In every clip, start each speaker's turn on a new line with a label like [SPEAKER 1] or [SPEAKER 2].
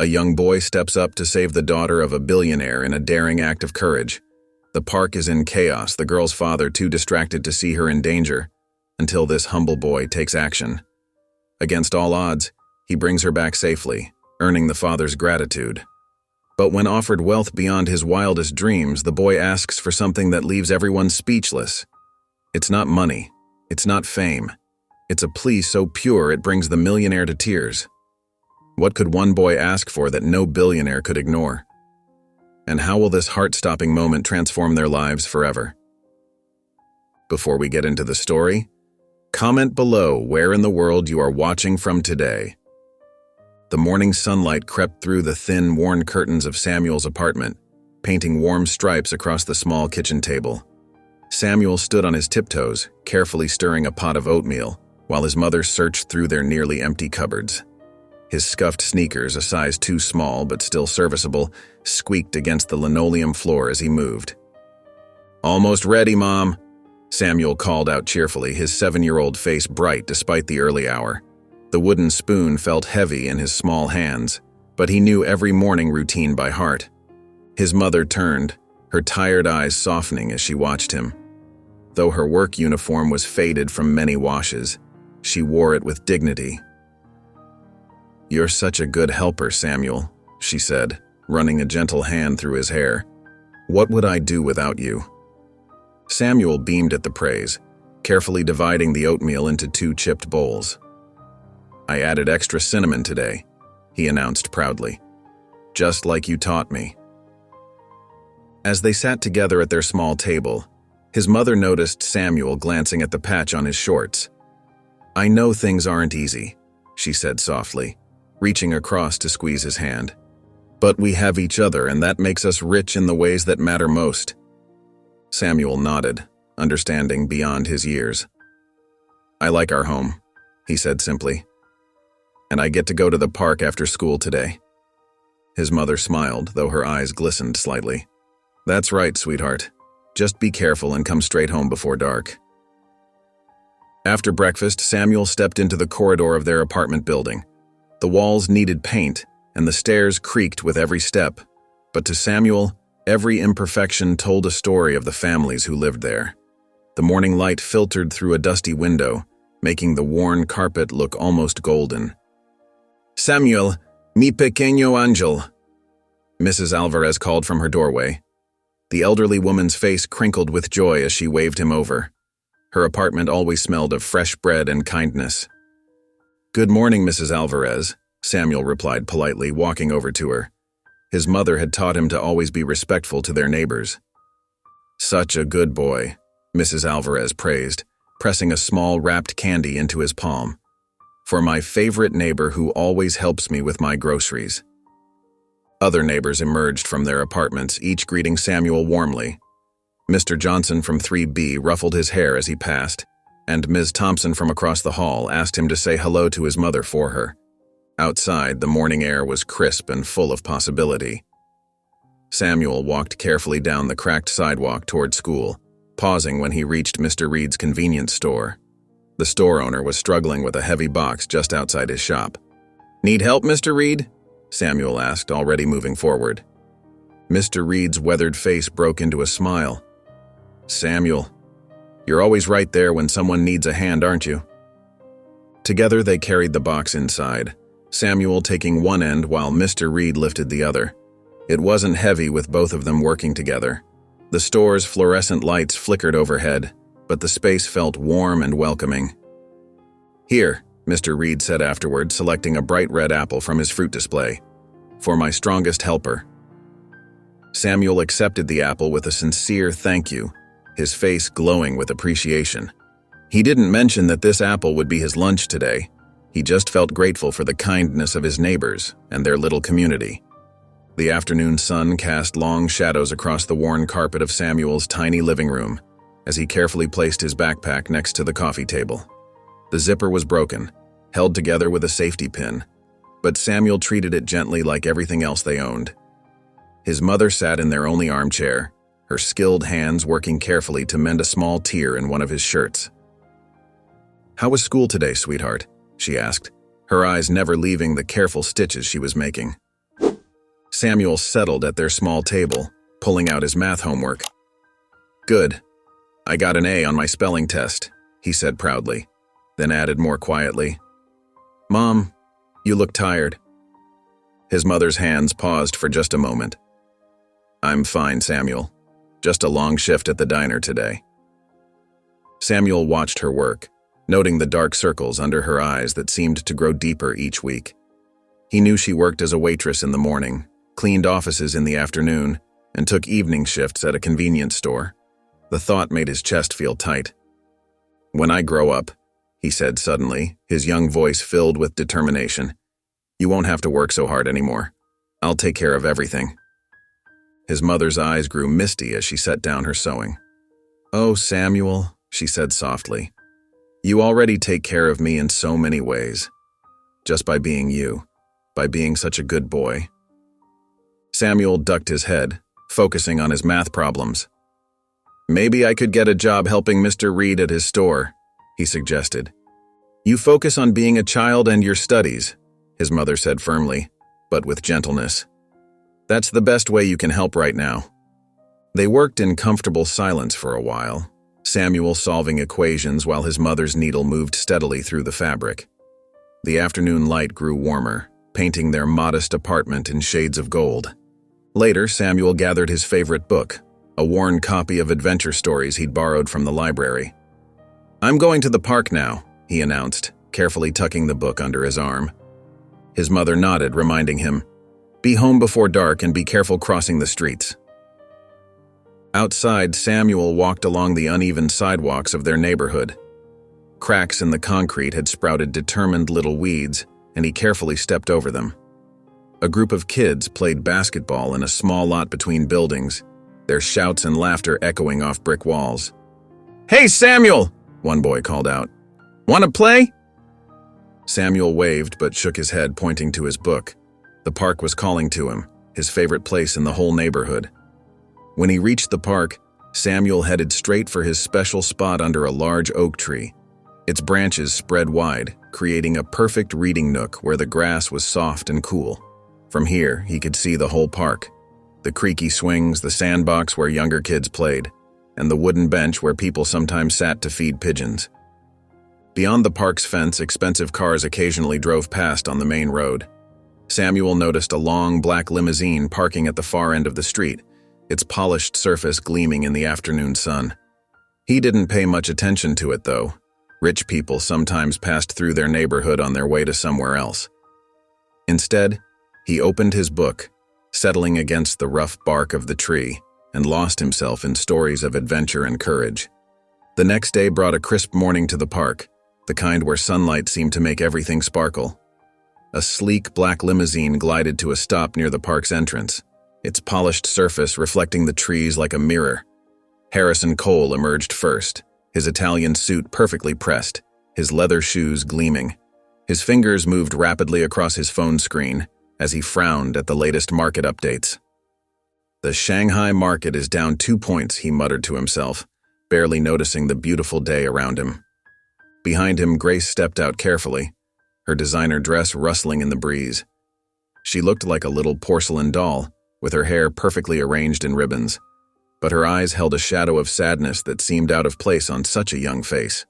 [SPEAKER 1] A young boy steps up to save the daughter of a billionaire in a daring act of courage. The park is in chaos, the girl's father too distracted to see her in danger, until this humble boy takes action. Against all odds, he brings her back safely, earning the father's gratitude. But when offered wealth beyond his wildest dreams, the boy asks for something that leaves everyone speechless. It's not money. It's not fame. It's a plea so pure it brings the millionaire to tears. What could one boy ask for that no billionaire could ignore? And how will this heart-stopping moment transform their lives forever? Before we get into the story, comment below where in the world you are watching from today. The morning sunlight crept through the thin, worn curtains of Samuel's apartment, painting warm stripes across the small kitchen table. Samuel stood on his tiptoes, carefully stirring a pot of oatmeal, while his mother searched through their nearly empty cupboards. His scuffed sneakers, a size too small but still serviceable, squeaked against the linoleum floor as he moved. "Almost ready, Mom," Samuel called out cheerfully, his 7-year-old face bright despite the early hour. The wooden spoon felt heavy in his small hands, but he knew every morning routine by heart. His mother turned, her tired eyes softening as she watched him. Though her work uniform was faded from many washes, she wore it with dignity. "You're such a good helper, Samuel," she said, running a gentle hand through his hair. "What would I do without you?" Samuel beamed at the praise, carefully dividing the oatmeal into 2 chipped bowls. "I added extra cinnamon today," he announced proudly. "Just like you taught me." As they sat together at their small table, his mother noticed Samuel glancing at the patch on his shorts. "I know things aren't easy," she said softly, reaching across to squeeze his hand. "But we have each other, and that makes us rich in the ways that matter most." Samuel nodded, understanding beyond his years. "I like our home," he said simply. "And I get to go to the park after school today." His mother smiled, though her eyes glistened slightly. "That's right, sweetheart. Just be careful and come straight home before dark." After breakfast, Samuel stepped into the corridor of their apartment building. The walls needed paint, and the stairs creaked with every step, but to Samuel, every imperfection told a story of the families who lived there. The morning light filtered through a dusty window, making the worn carpet look almost golden. "Samuel, mi pequeño ángel," Mrs. Alvarez called from her doorway. The elderly woman's face crinkled with joy as she waved him over. Her apartment always smelled of fresh bread and kindness. "Good morning, Mrs. Alvarez," Samuel replied politely, walking over to her. His mother had taught him to always be respectful to their neighbors. "Such a good boy," Mrs. Alvarez praised, pressing a small wrapped candy into his palm. "For my favorite neighbor who always helps me with my groceries." Other neighbors emerged from their apartments, each greeting Samuel warmly. Mr. Johnson from 3B ruffled his hair as he passed, and Ms. Thompson from across the hall asked him to say hello to his mother for her. Outside, the morning air was crisp and full of possibility. Samuel walked carefully down the cracked sidewalk toward school, pausing when he reached Mr. Reed's convenience store. The store owner was struggling with a heavy box just outside his shop. "Need help, Mr. Reed?" Samuel asked, already moving forward. Mr. Reed's weathered face broke into a smile. "Samuel, you're always right there when someone needs a hand, aren't you?" Together they carried the box inside, Samuel taking one end while Mr. Reed lifted the other. It wasn't heavy with both of them working together. The store's fluorescent lights flickered overhead, but the space felt warm and welcoming. "Here," Mr. Reed said afterward, selecting a bright red apple from his fruit display. "For my strongest helper." Samuel accepted the apple with a sincere thank you, his face glowing with appreciation. He didn't mention that this apple would be his lunch today. He just felt grateful for the kindness of his neighbors and their little community. The afternoon sun cast long shadows across the worn carpet of Samuel's tiny living room as he carefully placed his backpack next to the coffee table. The zipper was broken, held together with a safety pin, but Samuel treated it gently like everything else they owned. His mother sat in their only armchair, her skilled hands working carefully to mend a small tear in one of his shirts. "How was school today, sweetheart?" she asked, her eyes never leaving the careful stitches she was making. Samuel settled at their small table, pulling out his math homework. "Good. I got an A on my spelling test," he said proudly, then added more quietly, "Mom, you look tired." His mother's hands paused for just a moment. "I'm fine, Samuel. Just a long shift at the diner today." Samuel watched her work, noting the dark circles under her eyes that seemed to grow deeper each week. He knew she worked as a waitress in the morning, cleaned offices in the afternoon, and took evening shifts at a convenience store. The thought made his chest feel tight. "When I grow up," he said suddenly, his young voice filled with determination, "you won't have to work so hard anymore. I'll take care of everything." His mother's eyes grew misty as she set down her sewing. "Oh, Samuel," she said softly, "you already take care of me in so many ways. Just by being you, by being such a good boy." Samuel ducked his head, focusing on his math problems. "Maybe I could get a job helping Mr. Reed at his store," he suggested. "You focus on being a child and your studies," his mother said firmly, but with gentleness. "That's the best way you can help right now." They worked in comfortable silence for a while, Samuel solving equations while his mother's needle moved steadily through the fabric. The afternoon light grew warmer, painting their modest apartment in shades of gold. Later, Samuel gathered his favorite book, a worn copy of adventure stories he'd borrowed from the library. "I'm going to the park now," he announced, carefully tucking the book under his arm. His mother nodded, reminding him, "Be home before dark and be careful crossing the streets." Outside, Samuel walked along the uneven sidewalks of their neighborhood. Cracks in the concrete had sprouted determined little weeds, and he carefully stepped over them. A group of kids played basketball in a small lot between buildings, their shouts and laughter echoing off brick walls. "Hey, Samuel!" one boy called out. "Want to play?" Samuel waved but shook his head, pointing to his book. The park was calling to him, his favorite place in the whole neighborhood. When he reached the park, Samuel headed straight for his special spot under a large oak tree. Its branches spread wide, creating a perfect reading nook where the grass was soft and cool. From here, he could see the whole park. The creaky swings, the sandbox where younger kids played, and the wooden bench where people sometimes sat to feed pigeons. Beyond the park's fence, expensive cars occasionally drove past on the main road. Samuel noticed a long black limousine parking at the far end of the street, its polished surface gleaming in the afternoon sun. He didn't pay much attention to it, though. Rich people sometimes passed through their neighborhood on their way to somewhere else. Instead, he opened his book, settling against the rough bark of the tree, and lost himself in stories of adventure and courage. The next day brought a crisp morning to the park, the kind where sunlight seemed to make everything sparkle. A sleek black limousine glided to a stop near the park's entrance, its polished surface reflecting the trees like a mirror. Harrison Cole emerged first, his Italian suit perfectly pressed, his leather shoes gleaming. His fingers moved rapidly across his phone screen as he frowned at the latest market updates. "The Shanghai market is down 2 points," he muttered to himself, barely noticing the beautiful day around him. Behind him, Grace stepped out carefully, her designer dress rustling in the breeze. She looked like a little porcelain doll, with her hair perfectly arranged in ribbons, but her eyes held a shadow of sadness that seemed out of place on such a young face.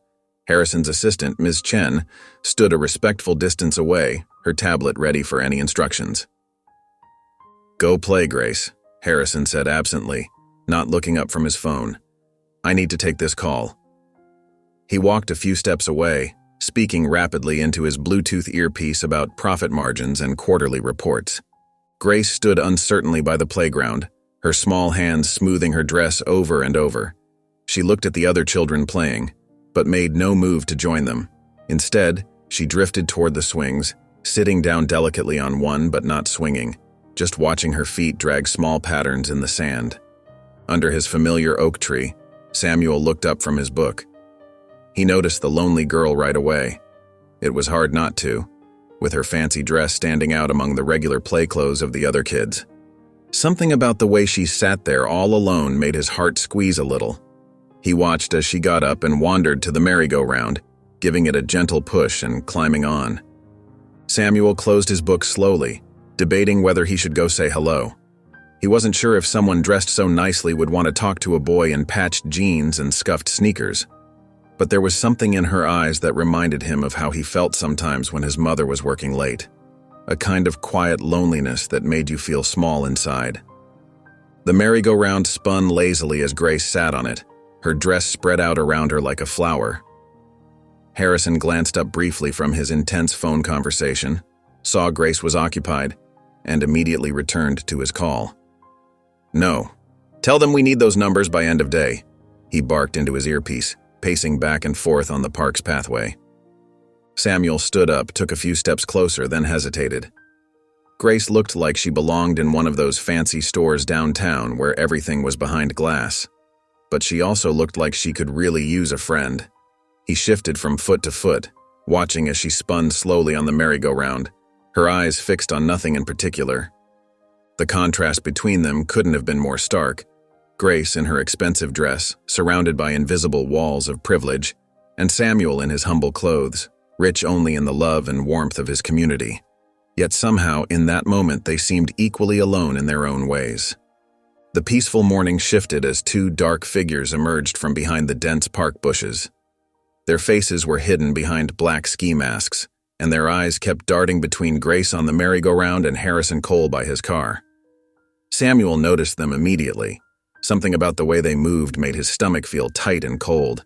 [SPEAKER 1] Harrison's assistant, Ms. Chen, stood a respectful distance away, her tablet ready for any instructions. "Go play, Grace," Harrison said absently, not looking up from his phone. "I need to take this call." He walked a few steps away, speaking rapidly into his Bluetooth earpiece about profit margins and quarterly reports. Grace stood uncertainly by the playground, her small hands smoothing her dress over and over. She looked at the other children playing, but made no move to join them. Instead, she drifted toward the swings, sitting down delicately on one but not swinging, just watching her feet drag small patterns in the sand. Under his familiar oak tree, Samuel looked up from his book. He noticed the lonely girl right away. It was hard not to, with her fancy dress standing out among the regular play clothes of the other kids. Something about the way she sat there all alone made his heart squeeze a little. He watched as she got up and wandered to the merry-go-round, giving it a gentle push and climbing on. Samuel closed his book slowly, debating whether he should go say hello. He wasn't sure if someone dressed so nicely would want to talk to a boy in patched jeans and scuffed sneakers. But there was something in her eyes that reminded him of how he felt sometimes when his mother was working late. A kind of quiet loneliness that made you feel small inside. The merry-go-round spun lazily as Grace sat on it, her dress spread out around her like a flower. Harrison glanced up briefly from his intense phone conversation, saw Grace was occupied, and immediately returned to his call. "No. Tell them we need those numbers by end of day," he barked into his earpiece, pacing back and forth on the park's pathway. Samuel stood up, took a few steps closer, then hesitated. Grace looked like she belonged in one of those fancy stores downtown where everything was behind glass. But she also looked like she could really use a friend. He shifted from foot to foot, watching as she spun slowly on the merry-go-round, her eyes fixed on nothing in particular. The contrast between them couldn't have been more stark. Grace in her expensive dress, surrounded by invisible walls of privilege, and Samuel in his humble clothes, rich only in the love and warmth of his community. Yet somehow, in that moment, they seemed equally alone in their own ways. The peaceful morning shifted as two dark figures emerged from behind the dense park bushes. Their faces were hidden behind black ski masks, and their eyes kept darting between Grace on the merry-go-round and Harrison Cole by his car. Samuel noticed them immediately. Something about the way they moved made his stomach feel tight and cold.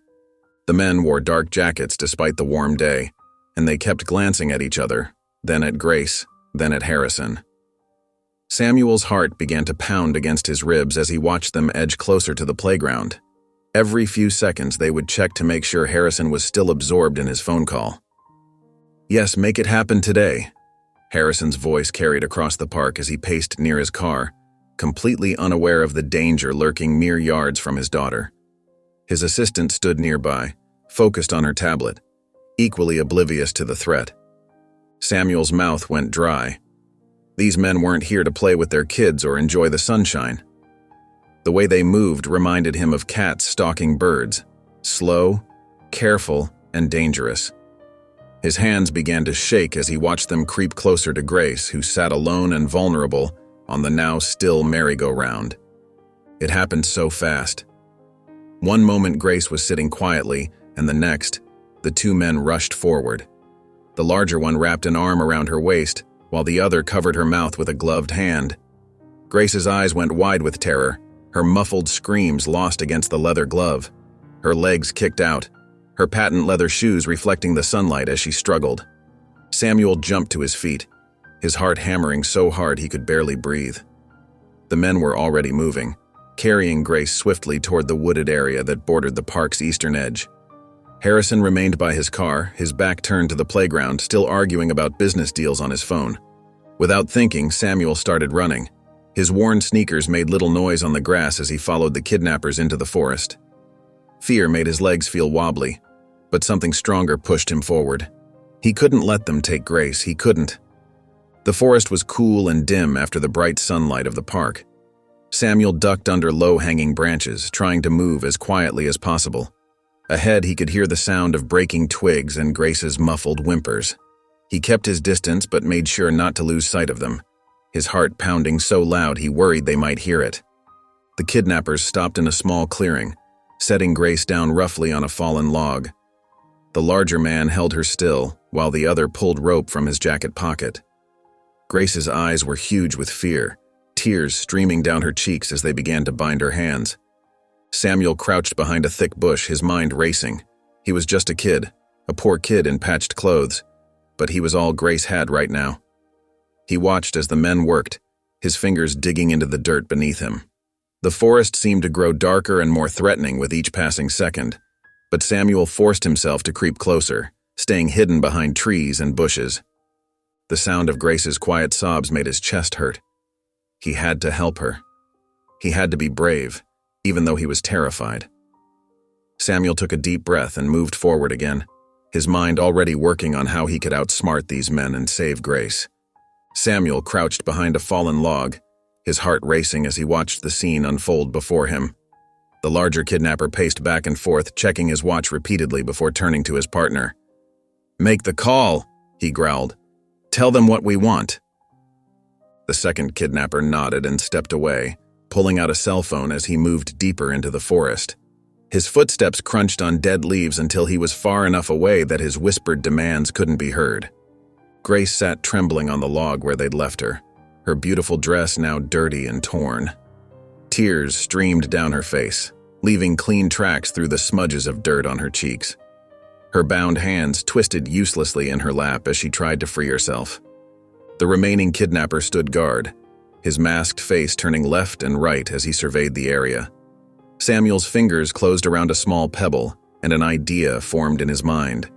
[SPEAKER 1] The men wore dark jackets despite the warm day, and they kept glancing at each other, then at Grace, then at Harrison. Samuel's heart began to pound against his ribs as he watched them edge closer to the playground. Every few seconds they would check to make sure Harrison was still absorbed in his phone call. "Yes, make it happen today," Harrison's voice carried across the park as he paced near his car, completely unaware of the danger lurking mere yards from his daughter. His assistant stood nearby, focused on her tablet, equally oblivious to the threat. Samuel's mouth went dry. These men weren't here to play with their kids or enjoy the sunshine. The way they moved reminded him of cats stalking birds, slow, careful, and dangerous. His hands began to shake as he watched them creep closer to Grace, who sat alone and vulnerable on the now still merry-go-round. It happened so fast. One moment Grace was sitting quietly, and the next, the two men rushed forward. The larger one wrapped an arm around her waist, while the other covered her mouth with a gloved hand. Grace's eyes went wide with terror, her muffled screams lost against the leather glove. Her legs kicked out, her patent leather shoes reflecting the sunlight as she struggled. Samuel jumped to his feet, his heart hammering so hard he could barely breathe. The men were already moving, carrying Grace swiftly toward the wooded area that bordered the park's eastern edge. Harrison remained by his car, his back turned to the playground, still arguing about business deals on his phone. Without thinking, Samuel started running. His worn sneakers made little noise on the grass as he followed the kidnappers into the forest. Fear made his legs feel wobbly, but something stronger pushed him forward. He couldn't let them take Grace, he couldn't. The forest was cool and dim after the bright sunlight of the park. Samuel ducked under low-hanging branches, trying to move as quietly as possible. Ahead, he could hear the sound of breaking twigs and Grace's muffled whimpers. He kept his distance but made sure not to lose sight of them, his heart pounding so loud he worried they might hear it. The kidnappers stopped in a small clearing, setting Grace down roughly on a fallen log. The larger man held her still, while the other pulled rope from his jacket pocket. Grace's eyes were huge with fear, tears streaming down her cheeks as they began to bind her hands. Samuel crouched behind a thick bush, his mind racing. He was just a kid, a poor kid in patched clothes, but he was all Grace had right now. He watched as the men worked, his fingers digging into the dirt beneath him. The forest seemed to grow darker and more threatening with each passing second, but Samuel forced himself to creep closer, staying hidden behind trees and bushes. The sound of Grace's quiet sobs made his chest hurt. He had to help her. He had to be brave, even though he was terrified. Samuel took a deep breath and moved forward again, his mind already working on how he could outsmart these men and save Grace. Samuel crouched behind a fallen log, his heart racing as he watched the scene unfold before him. The larger kidnapper paced back and forth, checking his watch repeatedly before turning to his partner. "Make the call," he growled. "Tell them what we want." The second kidnapper nodded and stepped away, pulling out a cell phone as he moved deeper into the forest. His footsteps crunched on dead leaves until he was far enough away that his whispered demands couldn't be heard. Grace sat trembling on the log where they'd left her, her beautiful dress now dirty and torn. Tears streamed down her face, leaving clean tracks through the smudges of dirt on her cheeks. Her bound hands twisted uselessly in her lap as she tried to free herself. The remaining kidnapper stood guard, his masked face turning left and right as he surveyed the area. Samuel's fingers closed around a small pebble, and an idea formed in his mind.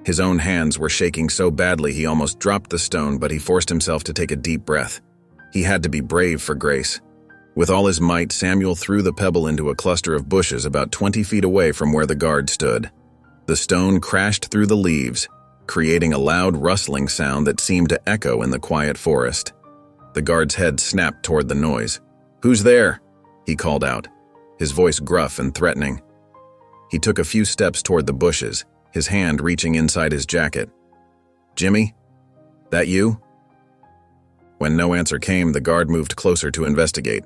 [SPEAKER 1] His own hands were shaking so badly he almost dropped the stone, but he forced himself to take a deep breath. He had to be brave for Grace. With all his might, Samuel threw the pebble into a cluster of bushes about 20 feet away from where the guard stood. The stone crashed through the leaves, creating a loud rustling sound that seemed to echo in the quiet forest. The guard's head snapped toward the noise. "Who's there?" he called out, his voice gruff and threatening. He took a few steps toward the bushes, his hand reaching inside his jacket. "Jimmy? That you?" When no answer came, the guard moved closer to investigate.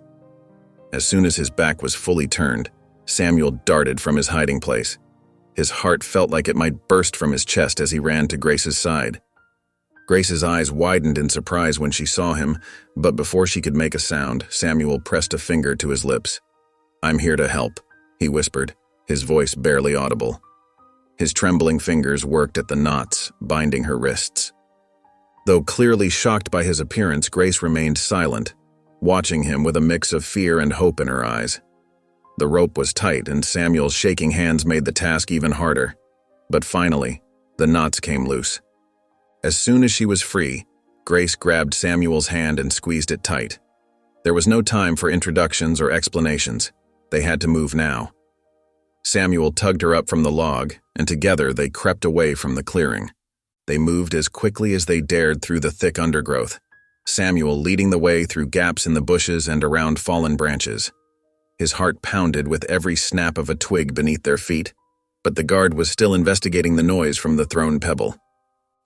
[SPEAKER 1] As soon as his back was fully turned, Samuel darted from his hiding place. His heart felt like it might burst from his chest as he ran to Grace's side. Grace's eyes widened in surprise when she saw him, but before she could make a sound, Samuel pressed a finger to his lips. "I'm here to help," he whispered, his voice barely audible. His trembling fingers worked at the knots, binding her wrists. Though clearly shocked by his appearance, Grace remained silent, watching him with a mix of fear and hope in her eyes. The rope was tight, and Samuel's shaking hands made the task even harder. But finally, the knots came loose. As soon as she was free, Grace grabbed Samuel's hand and squeezed it tight. There was no time for introductions or explanations. They had to move now. Samuel tugged her up from the log, and together they crept away from the clearing. They moved as quickly as they dared through the thick undergrowth, Samuel leading the way through gaps in the bushes and around fallen branches. His heart pounded with every snap of a twig beneath their feet, but the guard was still investigating the noise from the thrown pebble.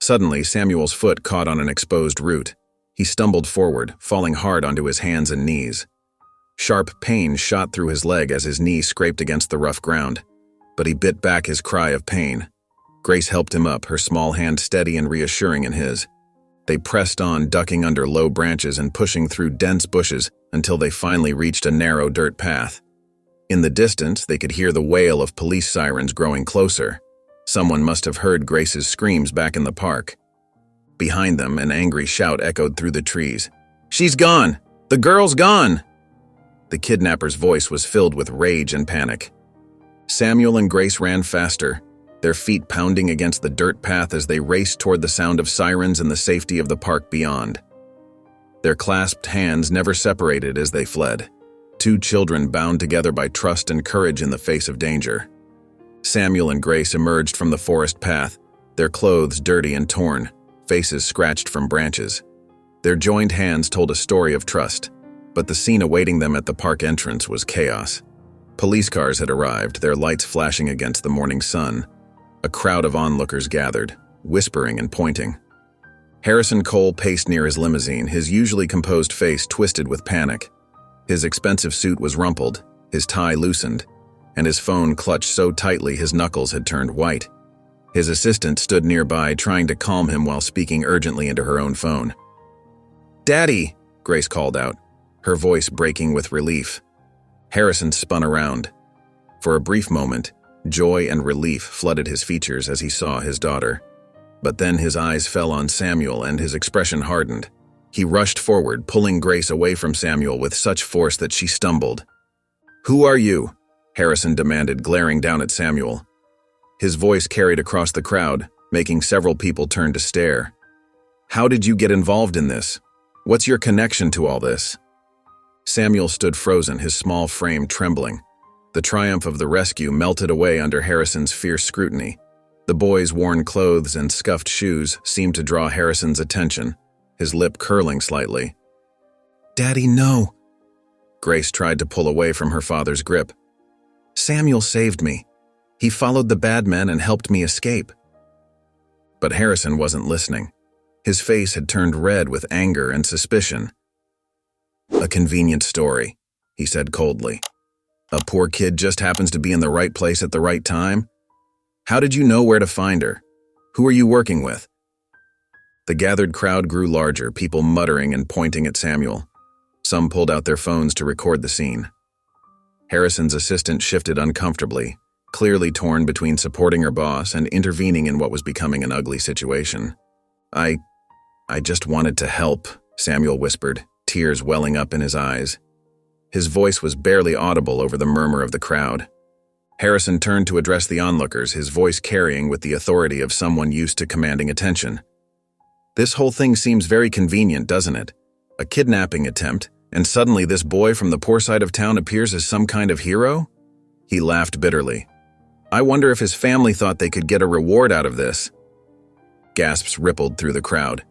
[SPEAKER 1] Suddenly, Samuel's foot caught on an exposed root. He stumbled forward, falling hard onto his hands and knees. Sharp pain shot through his leg as his knee scraped against the rough ground, but he bit back his cry of pain. Grace helped him up, her small hand steady and reassuring in his. They pressed on, ducking under low branches and pushing through dense bushes until they finally reached a narrow dirt path. In the distance, they could hear the wail of police sirens growing closer. Someone must have heard Grace's screams back in the park. Behind them, an angry shout echoed through the trees. "She's gone! The girl's gone!" The kidnapper's voice was filled with rage and panic. Samuel and Grace ran faster, their feet pounding against the dirt path as they raced toward the sound of sirens and the safety of the park beyond. Their clasped hands never separated as they fled, two children bound together by trust and courage in the face of danger. Samuel and Grace emerged from the forest path, their clothes dirty and torn, faces scratched from branches. Their joined hands told a story of trust, but the scene awaiting them at the park entrance was chaos. Police cars had arrived, their lights flashing against the morning sun. A crowd of onlookers gathered, whispering and pointing. Harrison Cole paced near his limousine, his usually composed face twisted with panic. His expensive suit was rumpled, his tie loosened, and his phone clutched so tightly his knuckles had turned white. His assistant stood nearby, trying to calm him while speaking urgently into her own phone. "Daddy!" Grace called out, her voice breaking with relief. Harrison spun around. For a brief moment, joy and relief flooded his features as he saw his daughter. But then his eyes fell on Samuel and his expression hardened. He rushed forward, pulling Grace away from Samuel with such force that she stumbled. "Who are you?" Harrison demanded, glaring down at Samuel. His voice carried across the crowd, making several people turn to stare. "How did you get involved in this? What's your connection to all this?" Samuel stood frozen, his small frame trembling. The triumph of the rescue melted away under Harrison's fierce scrutiny. The boy's worn clothes and scuffed shoes seemed to draw Harrison's attention, his lip curling slightly. "Daddy, no!" Grace tried to pull away from her father's grip. "Samuel saved me. He followed the bad men and helped me escape." But Harrison wasn't listening. His face had turned red with anger and suspicion. A convenient story, he said coldly. A poor kid just happens to be in the right place at the right time? How did you know where to find her? Who are you working with? The gathered crowd grew larger, people muttering and pointing at Samuel. Some pulled out their phones to record the scene. Harrison's assistant shifted uncomfortably, clearly torn between supporting her boss and intervening in what was becoming an ugly situation. I just wanted to help, Samuel whispered, tears welling up in his eyes. His voice was barely audible over the murmur of the crowd. Harrison turned to address the onlookers, his voice carrying with the authority of someone used to commanding attention. This whole thing seems very convenient, doesn't it? A kidnapping attempt, and suddenly this boy from the poor side of town appears as some kind of hero? He laughed bitterly. I wonder if his family thought they could get a reward out of this. Gasps rippled through the crowd.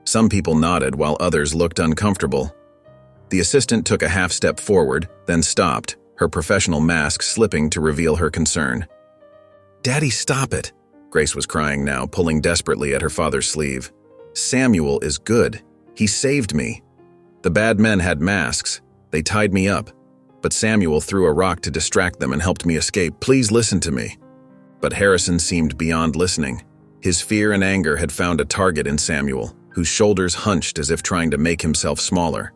[SPEAKER 1] Some people nodded while others looked uncomfortable. The assistant took a half step forward, then stopped, her professional mask slipping to reveal her concern. "Daddy, stop it," Grace was crying now, pulling desperately at her father's sleeve. "Samuel is good. He saved me. The bad men had masks. They tied me up. But Samuel threw a rock to distract them and helped me escape. Please listen to me." But Harrison seemed beyond listening. His fear and anger had found a target in Samuel, whose shoulders hunched as if trying to make himself smaller.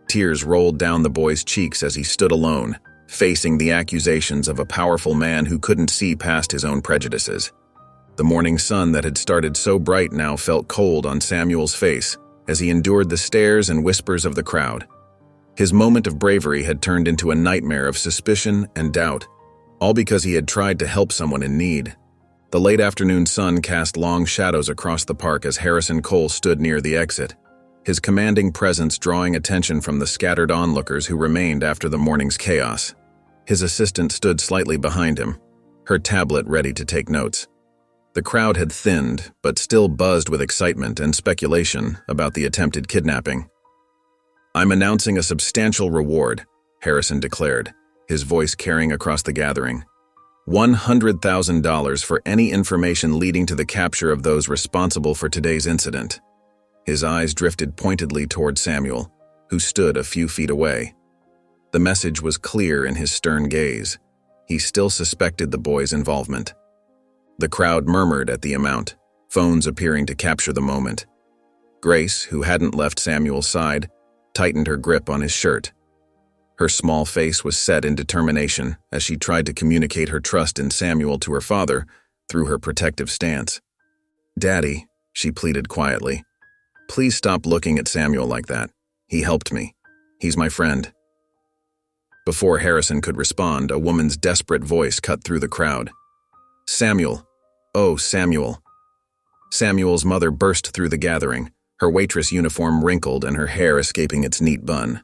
[SPEAKER 1] Tears rolled down the boy's cheeks as he stood alone, facing the accusations of a powerful man who couldn't see past his own prejudices. The morning sun that had started so bright now felt cold on Samuel's face as he endured the stares and whispers of the crowd. His moment of bravery had turned into a nightmare of suspicion and doubt, all because he had tried to help someone in need. The late afternoon sun cast long shadows across the park as Harrison Cole stood near the exit, his commanding presence drawing attention from the scattered onlookers who remained after the morning's chaos. His assistant stood slightly behind him, her tablet ready to take notes. The crowd had thinned, but still buzzed with excitement and speculation about the attempted kidnapping. "I'm announcing a substantial reward," Harrison declared, his voice carrying across the gathering. $100,000 for any information leading to the capture of those responsible for today's incident. His eyes drifted pointedly toward Samuel, who stood a few feet away. The message was clear in his stern gaze. He still suspected the boy's involvement. The crowd murmured at the amount, phones appearing to capture the moment. Grace, who hadn't left Samuel's side, tightened her grip on his shirt. Her small face was set in determination as she tried to communicate her trust in Samuel to her father through her protective stance. "Daddy," she pleaded quietly, "please stop looking at Samuel like that. He helped me. He's my friend." Before Harrison could respond, a woman's desperate voice cut through the crowd. "Samuel. Oh, Samuel." Samuel's mother burst through the gathering, her waitress uniform wrinkled and her hair escaping its neat bun.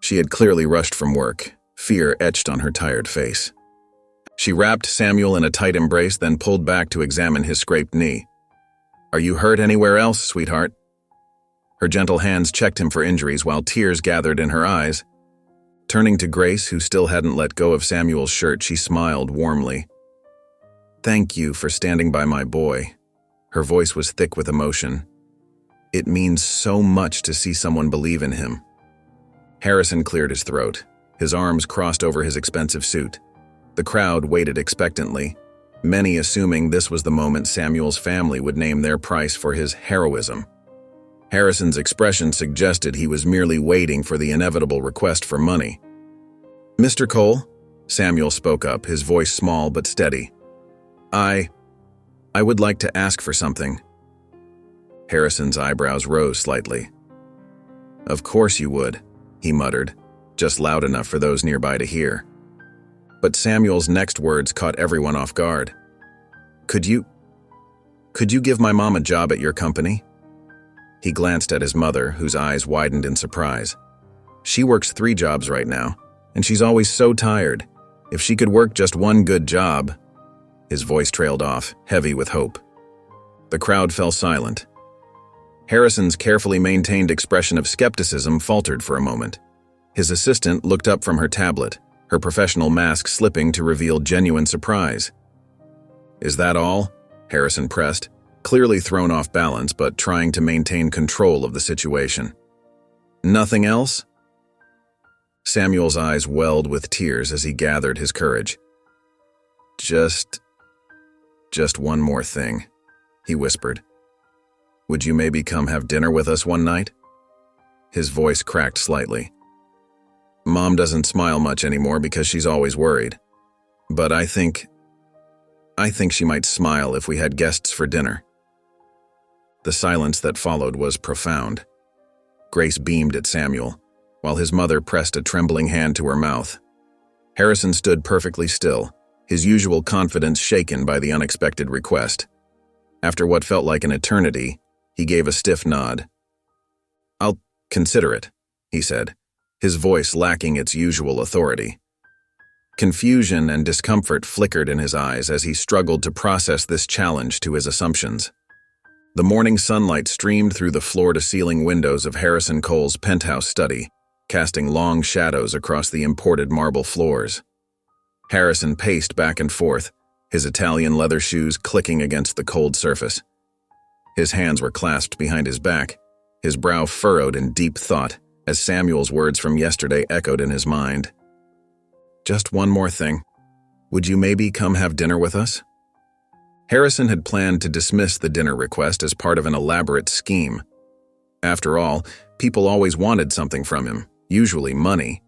[SPEAKER 1] She had clearly rushed from work, fear etched on her tired face. She wrapped Samuel in a tight embrace, then pulled back to examine his scraped knee. "Are you hurt anywhere else, sweetheart?" Her gentle hands checked him for injuries while tears gathered in her eyes. Turning to Grace, who still hadn't let go of Samuel's shirt, she smiled warmly. "Thank you for standing by my boy." Her voice was thick with emotion. "It means so much to see someone believe in him." Harrison cleared his throat, his arms crossed over his expensive suit. The crowd waited expectantly, many assuming this was the moment Samuel's family would name their price for his heroism. Harrison's expression suggested he was merely waiting for the inevitable request for money. "Mr. Cole," Samuel spoke up, his voice small but steady. I would like to ask for something." Harrison's eyebrows rose slightly. "Of course you would," he muttered, just loud enough for those nearby to hear. But Samuel's next words caught everyone off guard. Could you give my mom a job at your company?" He glanced at his mother, whose eyes widened in surprise. "She works 3 jobs right now, and she's always so tired. If she could work just one good job..." His voice trailed off, heavy with hope. The crowd fell silent. Harrison's carefully maintained expression of skepticism faltered for a moment. His assistant looked up from her tablet, her professional mask slipping to reveal genuine surprise. "Is that all?" Harrison pressed, clearly thrown off balance but trying to maintain control of the situation. "Nothing else?" Samuel's eyes welled with tears as he gathered his courage. Just one more thing, he whispered. Would you maybe come have dinner with us one night? His voice cracked slightly. Mom doesn't smile much anymore because she's always worried. But I think she might smile if we had guests for dinner. The silence that followed was profound. Grace beamed at Samuel, while his mother pressed a trembling hand to her mouth. Harrison stood perfectly still, his usual confidence shaken by the unexpected request. After what felt like an eternity, he gave a stiff nod. I'll consider it, he said, his voice lacking its usual authority. Confusion and discomfort flickered in his eyes as he struggled to process this challenge to his assumptions. The morning sunlight streamed through the floor-to-ceiling windows of Harrison Cole's penthouse study, casting long shadows across the imported marble floors. Harrison paced back and forth, his Italian leather shoes clicking against the cold surface. His hands were clasped behind his back, his brow furrowed in deep thought as Samuel's words from yesterday echoed in his mind. Just one more thing. Would you maybe come have dinner with us? Harrison had planned to dismiss the dinner request as part of an elaborate scheme. After all, people always wanted something from him, usually money.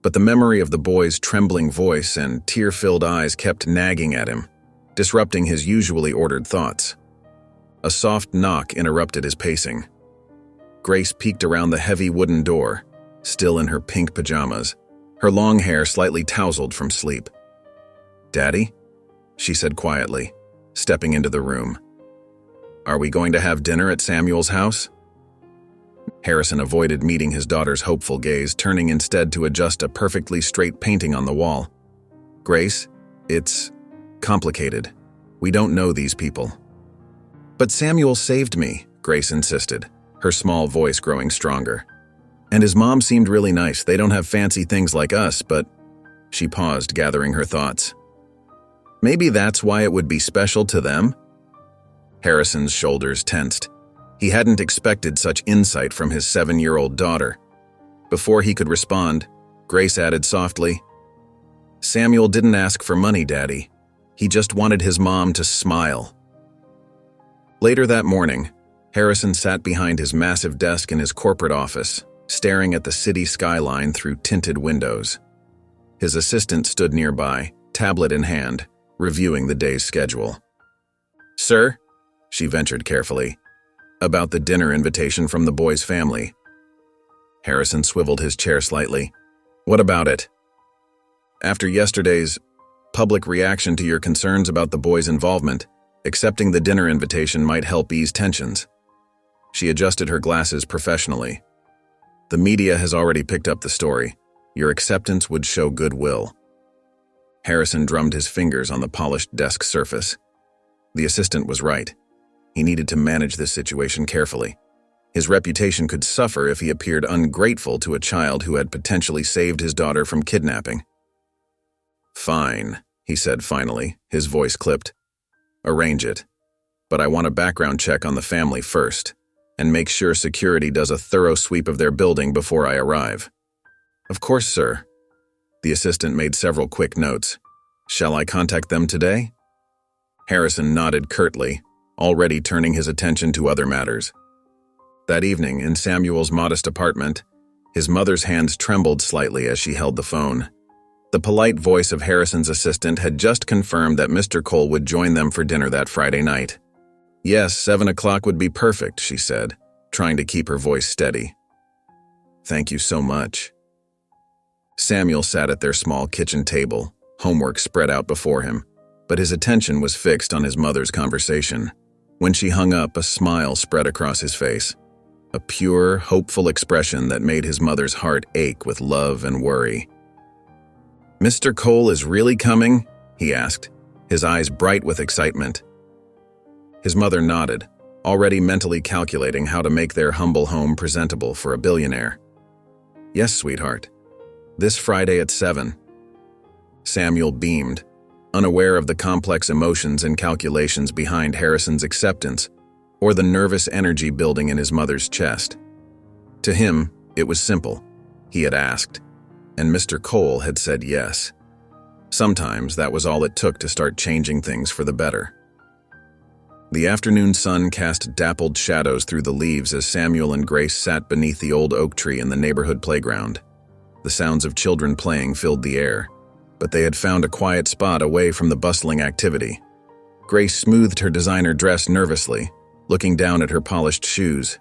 [SPEAKER 1] But the memory of the boy's trembling voice and tear-filled eyes kept nagging at him, disrupting his usually ordered thoughts. A soft knock interrupted his pacing. Grace peeked around the heavy wooden door, still in her pink pajamas, her long hair slightly tousled from sleep. "Daddy?" she said quietly, stepping into the room. "Are we going to have dinner at Samuel's house?" Harrison avoided meeting his daughter's hopeful gaze, turning instead to adjust a perfectly straight painting on the wall. "Grace, it's complicated. We don't know these people." "But Samuel saved me," Grace insisted, her small voice growing stronger. "And his mom seemed really nice. They don't have fancy things like us, but—" She paused, gathering her thoughts. "Maybe that's why it would be special to them?" Harrison's shoulders tensed. He hadn't expected such insight from his 7-year-old daughter. Before he could respond, Grace added softly, "Samuel didn't ask for money, Daddy. He just wanted his mom to smile." Later that morning, Harrison sat behind his massive desk in his corporate office, staring at the city skyline through tinted windows. His assistant stood nearby, tablet in hand, reviewing the day's schedule. "Sir," she ventured carefully, "about the dinner invitation from the boy's family." Harrison swiveled his chair slightly. "What about it?" "After yesterday's public reaction to your concerns about the boy's involvement, accepting the dinner invitation might help ease tensions." She adjusted her glasses professionally. "The media has already picked up the story. Your acceptance would show goodwill." Harrison drummed his fingers on the polished desk surface. The assistant was right. He needed to manage this situation carefully. His reputation could suffer if he appeared ungrateful to a child who had potentially saved his daughter from kidnapping. "Fine," he said finally, his voice clipped. "Arrange it. But I want a background check on the family first, and make sure security does a thorough sweep of their building before I arrive." "Of course, sir." The assistant made several quick notes. "Shall I contact them today?" Harrison nodded curtly, already turning his attention to other matters. That evening, in Samuel's modest apartment, his mother's hands trembled slightly as she held the phone. The polite voice of Harrison's assistant had just confirmed that Mr. Cole would join them for dinner that Friday night. "Yes, 7 o'clock would be perfect," she said, trying to keep her voice steady. "Thank you so much." Samuel sat at their small kitchen table, homework spread out before him, but his attention was fixed on his mother's conversation. When she hung up, a smile spread across his face, a pure, hopeful expression that made his mother's heart ache with love and worry. "Mr. Cole is really coming?" he asked, his eyes bright with excitement. His mother nodded, already mentally calculating how to make their humble home presentable for a billionaire. "Yes, sweetheart. This Friday at 7. Samuel beamed, unaware of the complex emotions and calculations behind Harrison's acceptance, or the nervous energy building in his mother's chest. To him, it was simple. He had asked. and Mr. Cole had said yes. Sometimes that was all it took to start changing things for the better. The afternoon sun cast dappled shadows through the leaves as Samuel and Grace sat beneath the old oak tree in the neighborhood playground. The sounds of children playing filled the air, but they had found a quiet spot away from the bustling activity. Grace smoothed her designer dress nervously, looking down at her polished shoes.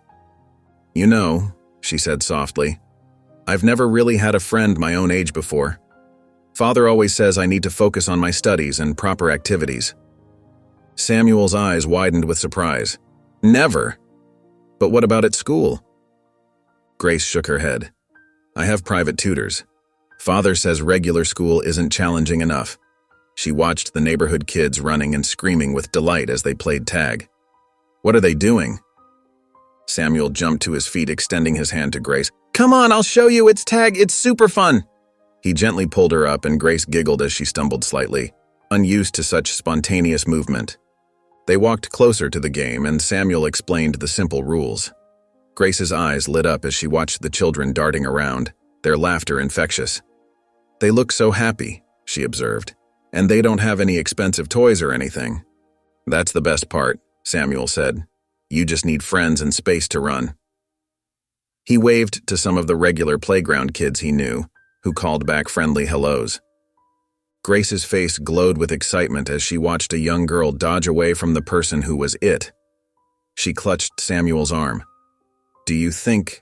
[SPEAKER 1] "You know," she said softly, "I've never really had a friend my own age before. Father always says I need to focus on my studies and proper activities." Samuel's eyes widened with surprise. "Never? But what about at school?" Grace shook her head. "I have private tutors. Father says regular school isn't challenging enough." She watched the neighborhood kids running and screaming with delight as they played tag. "What are they doing?" Samuel jumped to his feet, extending his hand to Grace. "Come on, I'll show you, it's tag, it's super fun." He gently pulled her up and Grace giggled as she stumbled slightly, unused to such spontaneous movement. They walked closer to the game and Samuel explained the simple rules. Grace's eyes lit up as she watched the children darting around, their laughter infectious. "They look so happy," she observed, "and they don't have any expensive toys or anything." "That's the best part," Samuel said. "You just need friends and space to run." He waved to some of the regular playground kids he knew, who called back friendly hellos. Grace's face glowed with excitement as she watched a young girl dodge away from the person who was it. She clutched Samuel's arm. "Do you think...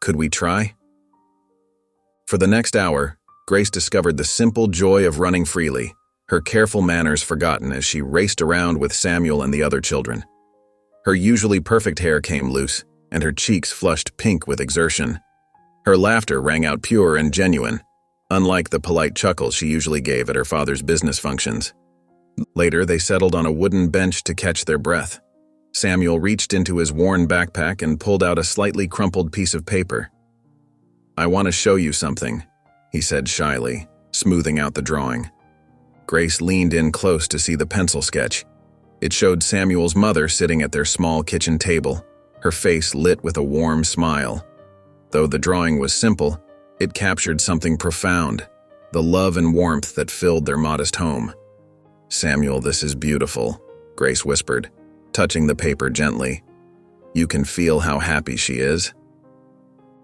[SPEAKER 1] could we try?" For the next hour, Grace discovered the simple joy of running freely, her careful manners forgotten as she raced around with Samuel and the other children. Her usually perfect hair came loose, and her cheeks flushed pink with exertion. Her laughter rang out pure and genuine, unlike the polite chuckles she usually gave at her father's business functions. Later, they settled on a wooden bench to catch their breath. Samuel reached into his worn backpack and pulled out a slightly crumpled piece of paper. "I want to show you something," he said shyly, smoothing out the drawing. Grace leaned in close to see the pencil sketch. It showed Samuel's mother sitting at their small kitchen table, her face lit with a warm smile. Though the drawing was simple, it captured something profound, the love and warmth that filled their modest home. "Samuel, this is beautiful," Grace whispered, touching the paper gently. "You can feel how happy she is."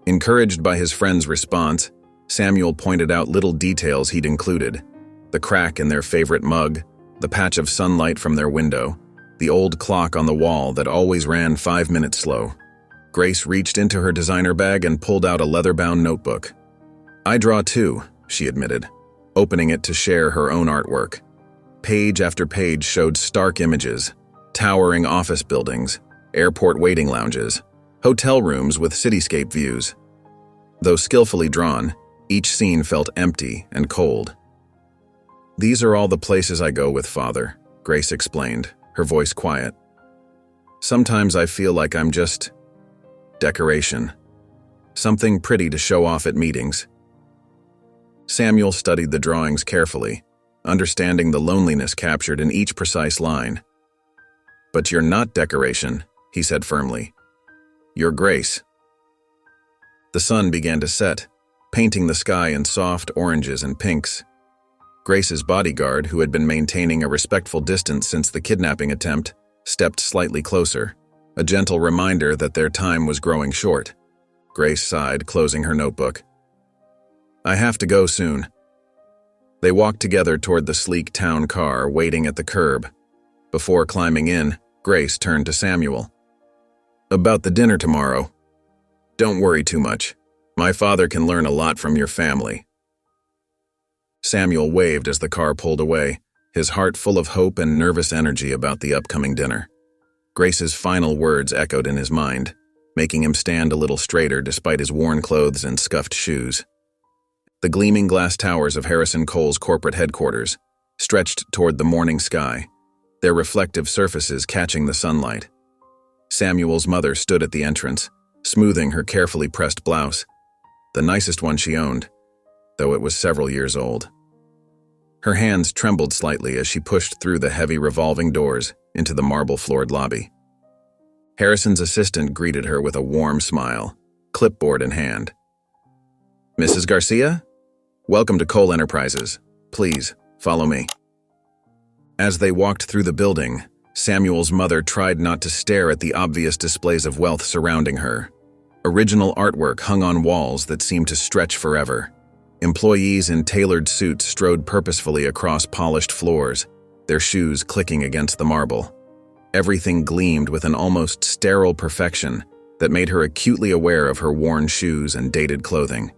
[SPEAKER 1] Encouraged by his friend's response, Samuel pointed out little details he'd included: the crack in their favorite mug, the patch of sunlight from their window, the old clock on the wall that always ran 5 minutes slow. Grace reached into her designer bag and pulled out a leather-bound notebook. "I draw too," she admitted, opening it to share her own artwork. Page after page showed stark images: towering office buildings, airport waiting lounges, hotel rooms with cityscape views. Though skillfully drawn, each scene felt empty and cold. "These are all the places I go with Father," Grace explained, her voice quiet. "Sometimes I feel like I'm just decoration, something pretty to show off at meetings." Samuel studied the drawings carefully, understanding the loneliness captured in each precise line. "But you're not decoration," he said firmly. "You're Grace." The sun began to set, painting the sky in soft oranges and pinks. Grace's bodyguard, who had been maintaining a respectful distance since the kidnapping attempt, stepped slightly closer, a gentle reminder that their time was growing short. Grace sighed, closing her notebook. "I have to go soon." They walked together toward the sleek town car waiting at the curb. Before climbing in, Grace turned to Samuel. "About the dinner tomorrow. Don't worry too much. My father can learn a lot from your family." Samuel waved as the car pulled away, his heart full of hope and nervous energy about the upcoming dinner. Grace's final words echoed in his mind, making him stand a little straighter despite his worn clothes and scuffed shoes. The gleaming glass towers of Harrison Cole's corporate headquarters stretched toward the morning sky, their reflective surfaces catching the sunlight. Samuel's mother stood at the entrance, smoothing her carefully pressed blouse, the nicest one she owned, though it was several years old. Her hands trembled slightly as she pushed through the heavy revolving doors into the marble-floored lobby. Harrison's assistant greeted her with a warm smile, clipboard in hand. Mrs. Garcia? Welcome to Cole Enterprises. Please, follow me. As they walked through the building, Samuel's mother tried not to stare at the obvious displays of wealth surrounding her. Original artwork hung on walls that seemed to stretch forever. Employees in tailored suits strode purposefully across polished floors, their shoes clicking against the marble. Everything gleamed with an almost sterile perfection that made her acutely aware of her worn shoes and dated clothing.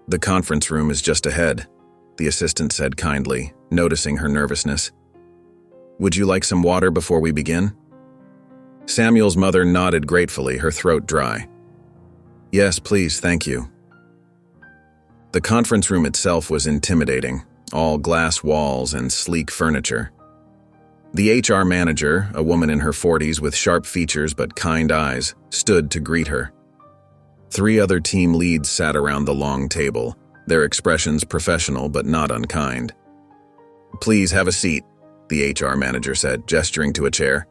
[SPEAKER 1] "The conference room is just ahead," the assistant said kindly, noticing her nervousness. "Would you like some water before we begin?" Samuel's mother nodded gratefully, her throat dry. "Yes, please, thank you." The conference room itself was intimidating, all glass walls and sleek furniture. The HR manager, a woman in her 40s with sharp features but kind eyes, stood to greet her. 3 other team leads sat around the long table, their expressions professional but not unkind. "Please have a seat," the HR manager said, gesturing to a chair.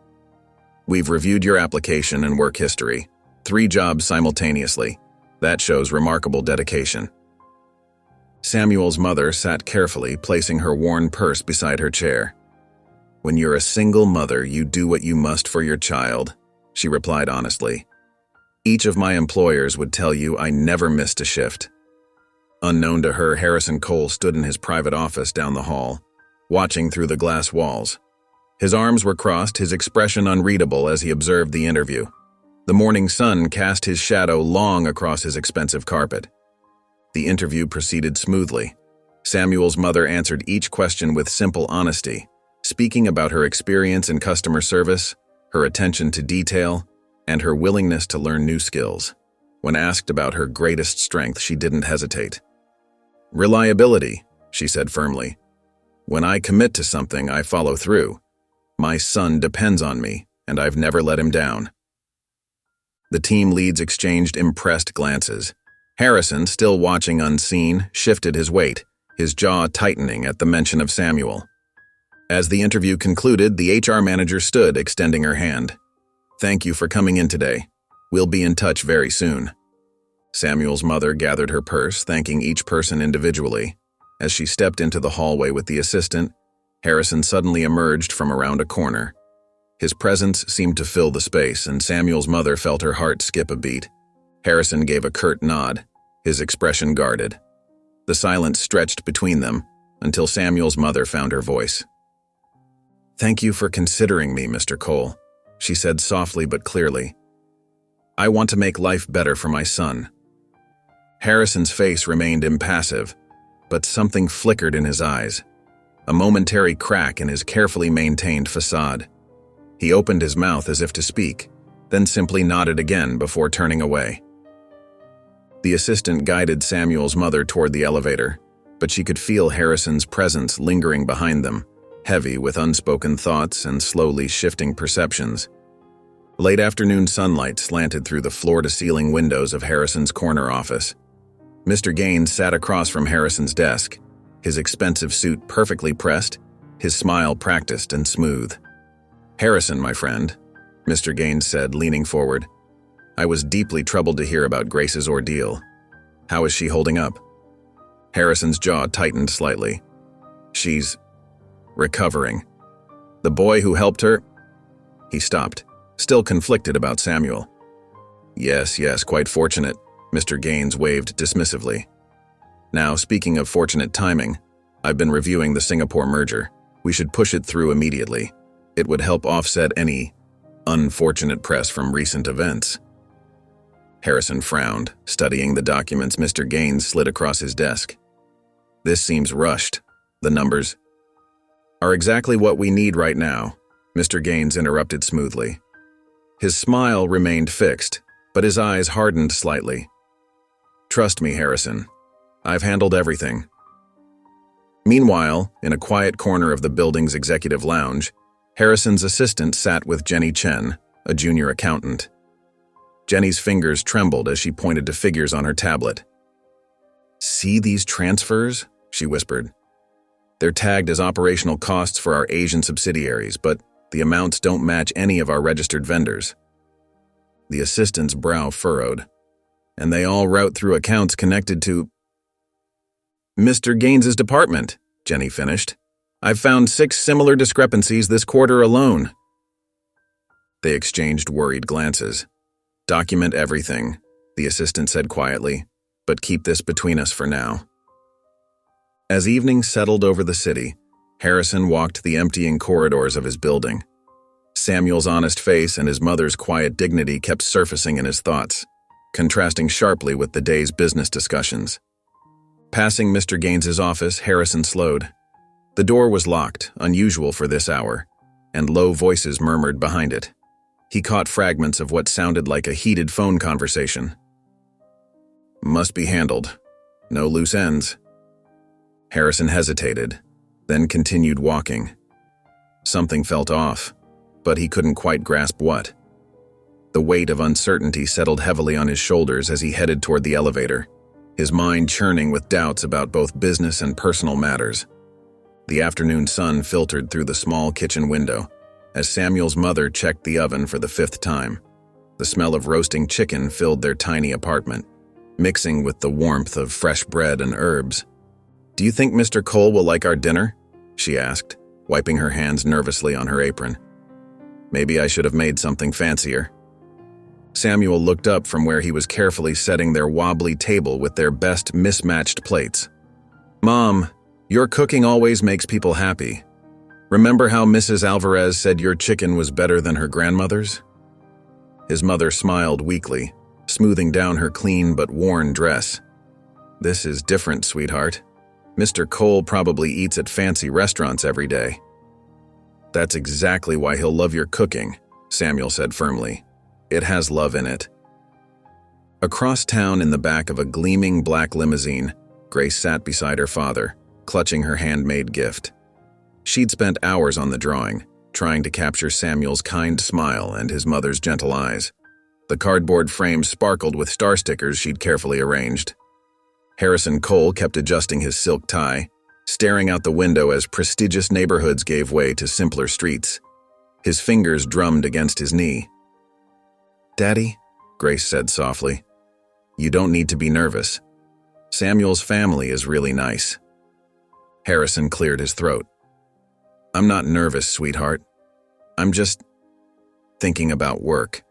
[SPEAKER 1] "We've reviewed your application and work history. 3 jobs simultaneously. That shows remarkable dedication." Samuel's mother sat carefully, placing her worn purse beside her chair. "When you're a single mother, you do what you must for your child," she replied honestly. "Each of my employers would tell you I never missed a shift." Unknown to her, Harrison Cole stood in his private office down the hall, watching through the glass walls. His arms were crossed, his expression unreadable as he observed the interview. The morning sun cast his shadow long across his expensive carpet. The interview proceeded smoothly. Samuel's mother answered each question with simple honesty, speaking about her experience in customer service, her attention to detail, and her willingness to learn new skills. When asked about her greatest strength, she didn't hesitate. "Reliability," she said firmly. "When I commit to something, I follow through. My son depends on me, and I've never let him down." The team leads exchanged impressed glances. Harrison, still watching unseen, shifted his weight, his jaw tightening at the mention of Samuel. As the interview concluded, the HR manager stood, extending her hand. "Thank you for coming in today. We'll be in touch very soon." Samuel's mother gathered her purse, thanking each person individually. As she stepped into the hallway with the assistant, Harrison suddenly emerged from around a corner. His presence seemed to fill the space, and Samuel's mother felt her heart skip a beat. Harrison gave a curt nod, his expression guarded. The silence stretched between them until Samuel's mother found her voice. "Thank you for considering me, Mr. Cole," she said softly but clearly. "I want to make life better for my son." Harrison's face remained impassive, but something flickered in his eyes, a momentary crack in his carefully maintained facade. He opened his mouth as if to speak, then simply nodded again before turning away. The assistant guided Samuel's mother toward the elevator, but she could feel Harrison's presence lingering behind them, heavy with unspoken thoughts and slowly shifting perceptions. Late afternoon sunlight slanted through the floor-to-ceiling windows of Harrison's corner office. Mr. Gaines sat across from Harrison's desk, his expensive suit perfectly pressed, his smile practiced and smooth. "Harrison, my friend," Mr. Gaines said, leaning forward. "I was deeply troubled to hear about Grace's ordeal. How is she holding up?" Harrison's jaw tightened slightly. "She's recovering. The boy who helped her—" He stopped, still conflicted about Samuel. Yes, quite fortunate," Mr. Gaines waved dismissively. "Now, speaking of fortunate timing, I've been reviewing the Singapore merger. We should push it through immediately. It would help offset any unfortunate press from recent events." Harrison frowned, studying the documents Mr. Gaines slid across his desk. "This seems rushed. The numbers are exactly what we need right now," Mr. Gaines interrupted smoothly. His smile remained fixed, but his eyes hardened slightly. "Trust me, Harrison. I've handled everything." Meanwhile, in a quiet corner of the building's executive lounge, Harrison's assistant sat with Jenny Chen, a junior accountant. Jenny's fingers trembled as she pointed to figures on her tablet. "See these transfers?" she whispered. "They're tagged as operational costs for our Asian subsidiaries, but the amounts don't match any of our registered vendors." The assistant's brow furrowed. and they all route through accounts connected to Mr. Gaines's department, Jenny finished. I've found 6 similar discrepancies this quarter alone. They exchanged worried glances. Document everything, the assistant said quietly, but keep this between us for now. As evening settled over the city, Harrison walked the emptying corridors of his building. Samuel's honest face and his mother's quiet dignity kept surfacing in his thoughts, contrasting sharply with the day's business discussions. Passing Mr. Gaines's office, Harrison slowed. The door was locked, unusual for this hour, and low voices murmured behind it. He caught fragments of what sounded like a heated phone conversation. Must be handled. No loose ends. Harrison hesitated, then continued walking. Something felt off, but he couldn't quite grasp what. The weight of uncertainty settled heavily on his shoulders as he headed toward the elevator, his mind churning with doubts about both business and personal matters. The afternoon sun filtered through the small kitchen window as Samuel's mother checked the oven for the 5th time. The smell of roasting chicken filled their tiny apartment, mixing with the warmth of fresh bread and herbs. "Do you think Mr. Cole will like our dinner?" she asked, wiping her hands nervously on her apron. "Maybe I should have made something fancier." Samuel looked up from where he was carefully setting their wobbly table with their best mismatched plates. "Mom, your cooking always makes people happy. Remember how Mrs. Alvarez said your chicken was better than her grandmother's?" His mother smiled weakly, smoothing down her clean but worn dress. "This is different, sweetheart. Mr. Cole probably eats at fancy restaurants every day." "That's exactly why he'll love your cooking," Samuel said firmly. "It has love in it." Across town in the back of a gleaming black limousine, Grace sat beside her father, clutching her handmade gift. She'd spent hours on the drawing, trying to capture Samuel's kind smile and his mother's gentle eyes. The cardboard frame sparkled with star stickers she'd carefully arranged. Harrison Cole kept adjusting his silk tie, staring out the window as prestigious neighborhoods gave way to simpler streets. His fingers drummed against his knee. "Daddy," Grace said softly, "you don't need to be nervous. Samuel's family is really nice." Harrison cleared his throat. "I'm not nervous, sweetheart. I'm just thinking about work."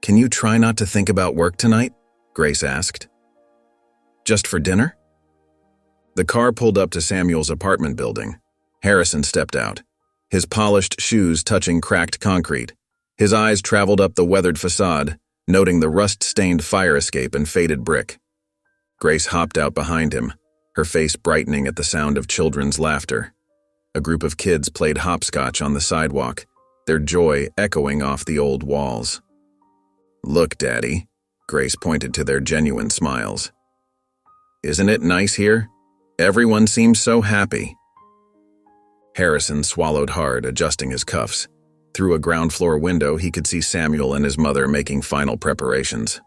[SPEAKER 1] "Can you try not to think about work tonight?" Grace asked. "Just for dinner?" The car pulled up to Samuel's apartment building. Harrison stepped out, his polished shoes touching cracked concrete. His eyes traveled up the weathered facade, noting the rust-stained fire escape and faded brick. Grace hopped out behind him, her face brightening at the sound of children's laughter. A group of kids played hopscotch on the sidewalk, their joy echoing off the old walls. "Look, Daddy," Grace pointed to their genuine smiles. "Isn't it nice here? Everyone seems so happy." Harrison swallowed hard, adjusting his cuffs. Through a ground-floor window, he could see Samuel and his mother making final preparations.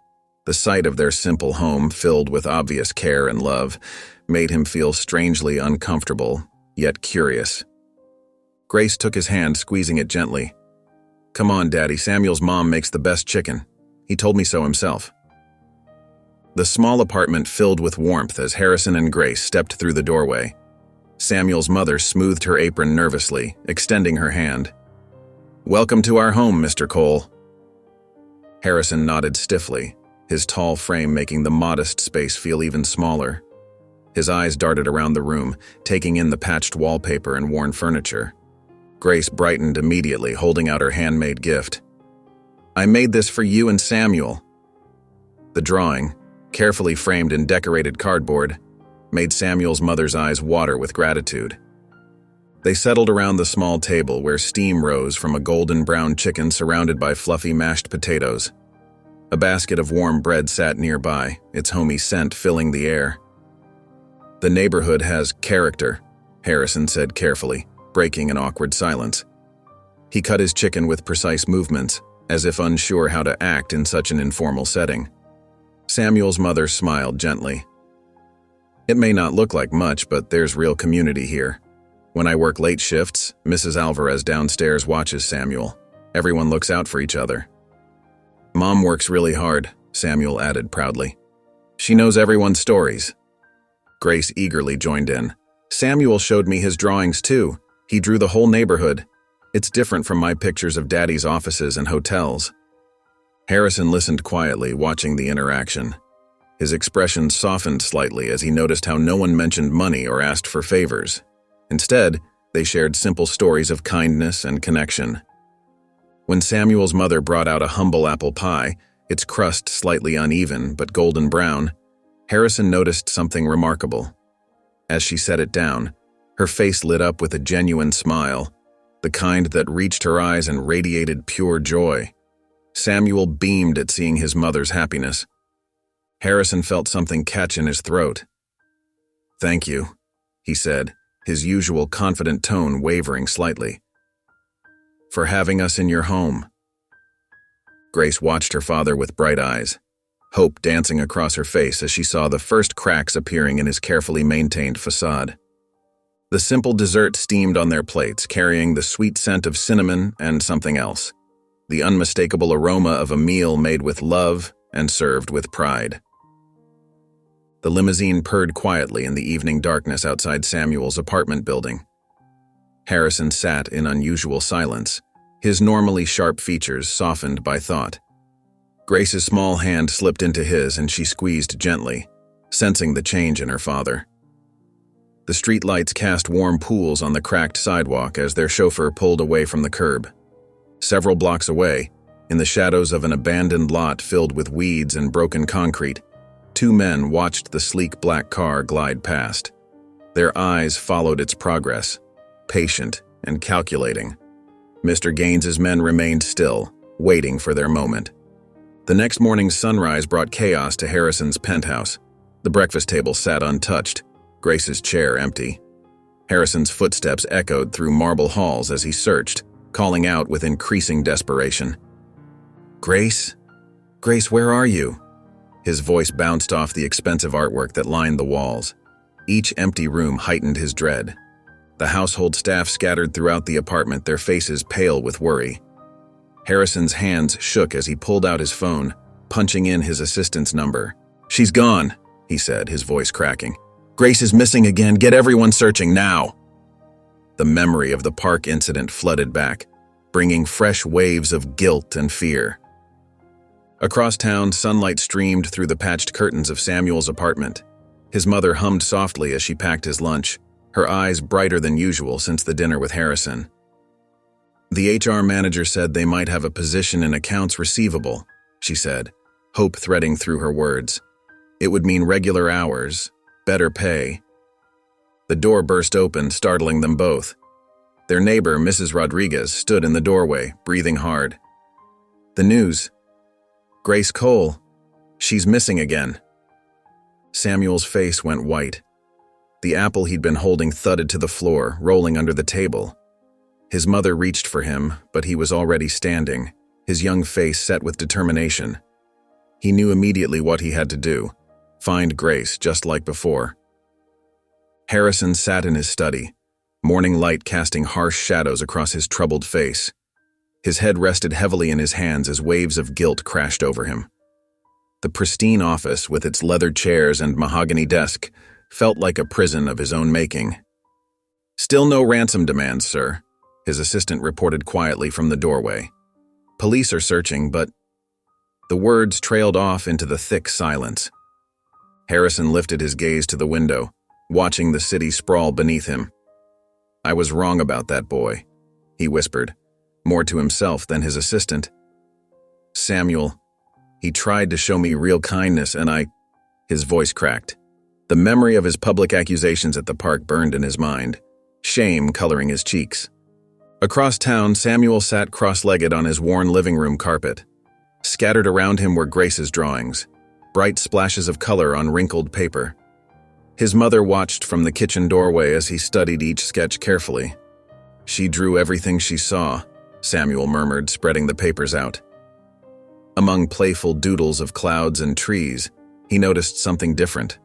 [SPEAKER 1] The sight of their simple home, filled with obvious care and love, made him feel strangely uncomfortable, yet curious. Grace took his hand, squeezing it gently. "Come on, Daddy, Samuel's mom makes the best chicken. He told me so himself." The small apartment filled with warmth as Harrison and Grace stepped through the doorway. Samuel's mother smoothed her apron nervously, extending her hand. "Welcome to our home, Mr. Cole." Harrison nodded stiffly, his tall frame making the modest space feel even smaller. His eyes darted around the room, taking in the patched wallpaper and worn furniture. Grace brightened immediately, holding out her handmade gift. "I made this for you and Samuel." The drawing, carefully framed in decorated cardboard, made Samuel's mother's eyes water with gratitude. They settled around the small table where steam rose from a golden brown chicken surrounded by fluffy mashed potatoes. A basket of warm bread sat nearby, its homey scent filling the air. "The neighborhood has character," Harrison said carefully, breaking an awkward silence. He cut his chicken with precise movements, as if unsure how to act in such an informal setting. Samuel's mother smiled gently. "It may not look like much, but there's real community here. When I work late shifts, Mrs. Alvarez downstairs watches Samuel. Everyone looks out for each other." "Mom works really hard," Samuel added proudly. She knows everyone's stories. Grace eagerly joined in. Samuel showed me his drawings too. He drew the whole neighborhood. It's different from my pictures of Daddy's offices and hotels. Harrison listened quietly, watching the interaction. His expression softened slightly as he noticed how no one mentioned money or asked for favors. Instead, they shared simple stories of kindness and connection. When Samuel's mother brought out a humble apple pie, its crust slightly uneven but golden brown, Harrison noticed something remarkable. As she set it down, her face lit up with a genuine smile, the kind that reached her eyes and radiated pure joy. Samuel beamed at seeing his mother's happiness. Harrison felt something catch in his throat. "Thank you," he said, his usual confident tone wavering slightly. "For having us in your home." Grace watched her father with bright eyes, hope dancing across her face as she saw the first cracks appearing in his carefully maintained facade. The simple dessert steamed on their plates, carrying the sweet scent of cinnamon and something else, the unmistakable aroma of a meal made with love and served with pride. The limousine purred quietly in the evening darkness outside Samuel's apartment building. Harrison sat in unusual silence, his normally sharp features softened by thought. Grace's small hand slipped into his and she squeezed gently, sensing the change in her father. The streetlights cast warm pools on the cracked sidewalk as their chauffeur pulled away from the curb. Several blocks away, in the shadows of an abandoned lot filled with weeds and broken concrete, two men watched the sleek black car glide past. Their eyes followed its progress, patient and calculating. Mr. Gaines's men remained still, waiting for their moment. The next morning's sunrise brought chaos to Harrison's penthouse. The breakfast table sat untouched, Grace's chair empty. Harrison's footsteps echoed through marble halls as he searched, calling out with increasing desperation. "Grace? Grace, where are you?" His voice bounced off the expensive artwork that lined the walls. Each empty room heightened his dread. The household staff scattered throughout the apartment, their faces pale with worry. Harrison's hands shook as he pulled out his phone, punching in his assistant's number. "She's gone," he said, his voice cracking. "Grace is missing again. Get everyone searching now." The memory of the park incident flooded back, bringing fresh waves of guilt and fear. Across town, sunlight streamed through the patched curtains of Samuel's apartment. His mother hummed softly as she packed his lunch, her eyes brighter than usual since the dinner with Harrison. "The HR manager said they might have a position in accounts receivable," she said, hope threading through her words. "It would mean regular hours, better pay." The door burst open, startling them both. Their neighbor, Mrs. Rodriguez, stood in the doorway, breathing hard. "The news. Grace Cole. She's missing again." Samuel's face went white. The apple he'd been holding thudded to the floor, rolling under the table. His mother reached for him, but he was already standing, his young face set with determination. He knew immediately what he had to do: find Grace just like before. Harrison sat in his study, morning light casting harsh shadows across his troubled face. His head rested heavily in his hands as waves of guilt crashed over him. The pristine office, with its leather chairs and mahogany desk, felt like a prison of his own making. "Still no ransom demands, sir," his assistant reported quietly from the doorway. "Police are searching, but—" The words trailed off into the thick silence. Harrison lifted his gaze to the window, watching the city sprawl beneath him. "I was wrong about that boy," he whispered, more to himself than his assistant. "Samuel, he tried to show me real kindness and I—" His voice cracked. The memory of his public accusations at the park burned in his mind, shame coloring his cheeks. Across town, Samuel sat cross-legged on his worn living room carpet. Scattered around him were Grace's drawings, bright splashes of color on wrinkled paper. His mother watched from the kitchen doorway as he studied each sketch carefully. "She drew everything she saw," Samuel murmured, spreading the papers out. Among playful doodles of clouds and trees, he noticed something different.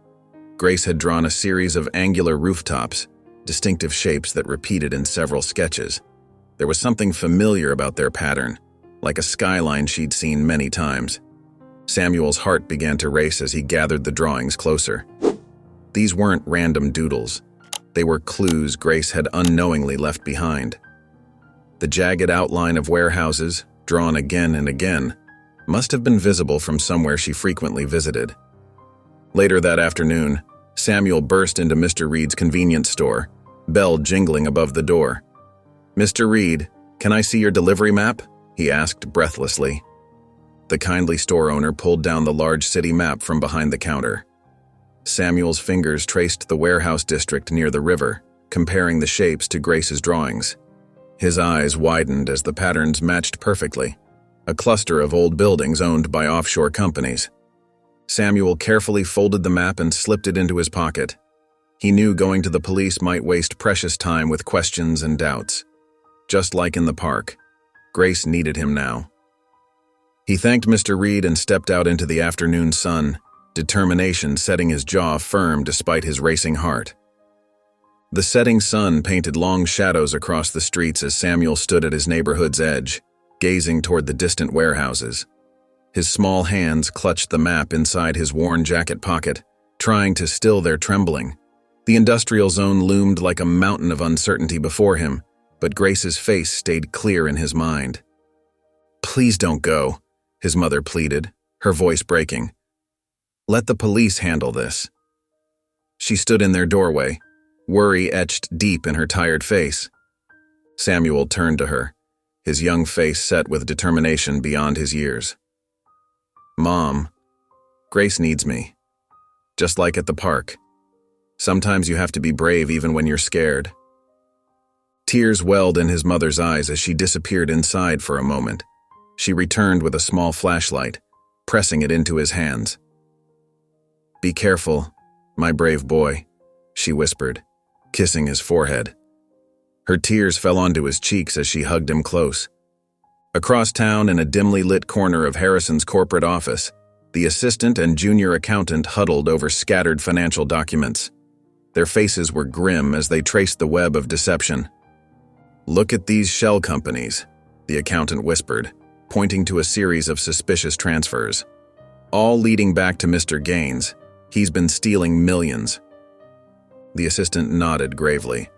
[SPEAKER 1] Grace had drawn a series of angular rooftops, distinctive shapes that repeated in several sketches. There was something familiar about their pattern, like a skyline she'd seen many times. Samuel's heart began to race as he gathered the drawings closer. These weren't random doodles. They were clues Grace had unknowingly left behind. The jagged outline of warehouses, drawn again and again, must have been visible from somewhere she frequently visited. Later that afternoon, Samuel burst into Mr. Reed's convenience store, bell jingling above the door. "Mr. Reed, can I see your delivery map?" he asked breathlessly. The kindly store owner pulled down the large city map from behind the counter. Samuel's fingers traced the warehouse district near the river, comparing the shapes to Grace's drawings. His eyes widened as the patterns matched perfectly, a cluster of old buildings owned by offshore companies. Samuel carefully folded the map and slipped it into his pocket. He knew going to the police might waste precious time with questions and doubts. Just like in the park, Grace needed him now. He thanked Mr. Reed and stepped out into the afternoon sun, determination setting his jaw firm despite his racing heart. The setting sun painted long shadows across the streets as Samuel stood at his neighborhood's edge, gazing toward the distant warehouses. His small hands clutched the map inside his worn jacket pocket, trying to still their trembling. The industrial zone loomed like a mountain of uncertainty before him, but Grace's face stayed clear in his mind. "Please don't go," his mother pleaded, her voice breaking. "Let the police handle this." She stood in their doorway, worry etched deep in her tired face. Samuel turned to her, his young face set with determination beyond his years. "Mom, Grace needs me. Just like at the park. Sometimes you have to be brave even when you're scared." Tears welled in his mother's eyes as she disappeared inside for a moment. She returned with a small flashlight, pressing it into his hands. "Be careful, my brave boy," she whispered, kissing his forehead. Her tears fell onto his cheeks as she hugged him close. Across town in a dimly lit corner of Harrison's corporate office, the assistant and junior accountant huddled over scattered financial documents. Their faces were grim as they traced the web of deception. "Look at these shell companies," the accountant whispered, pointing to a series of suspicious transfers. "All leading back to Mr. Gaines. He's been stealing millions." The assistant nodded gravely.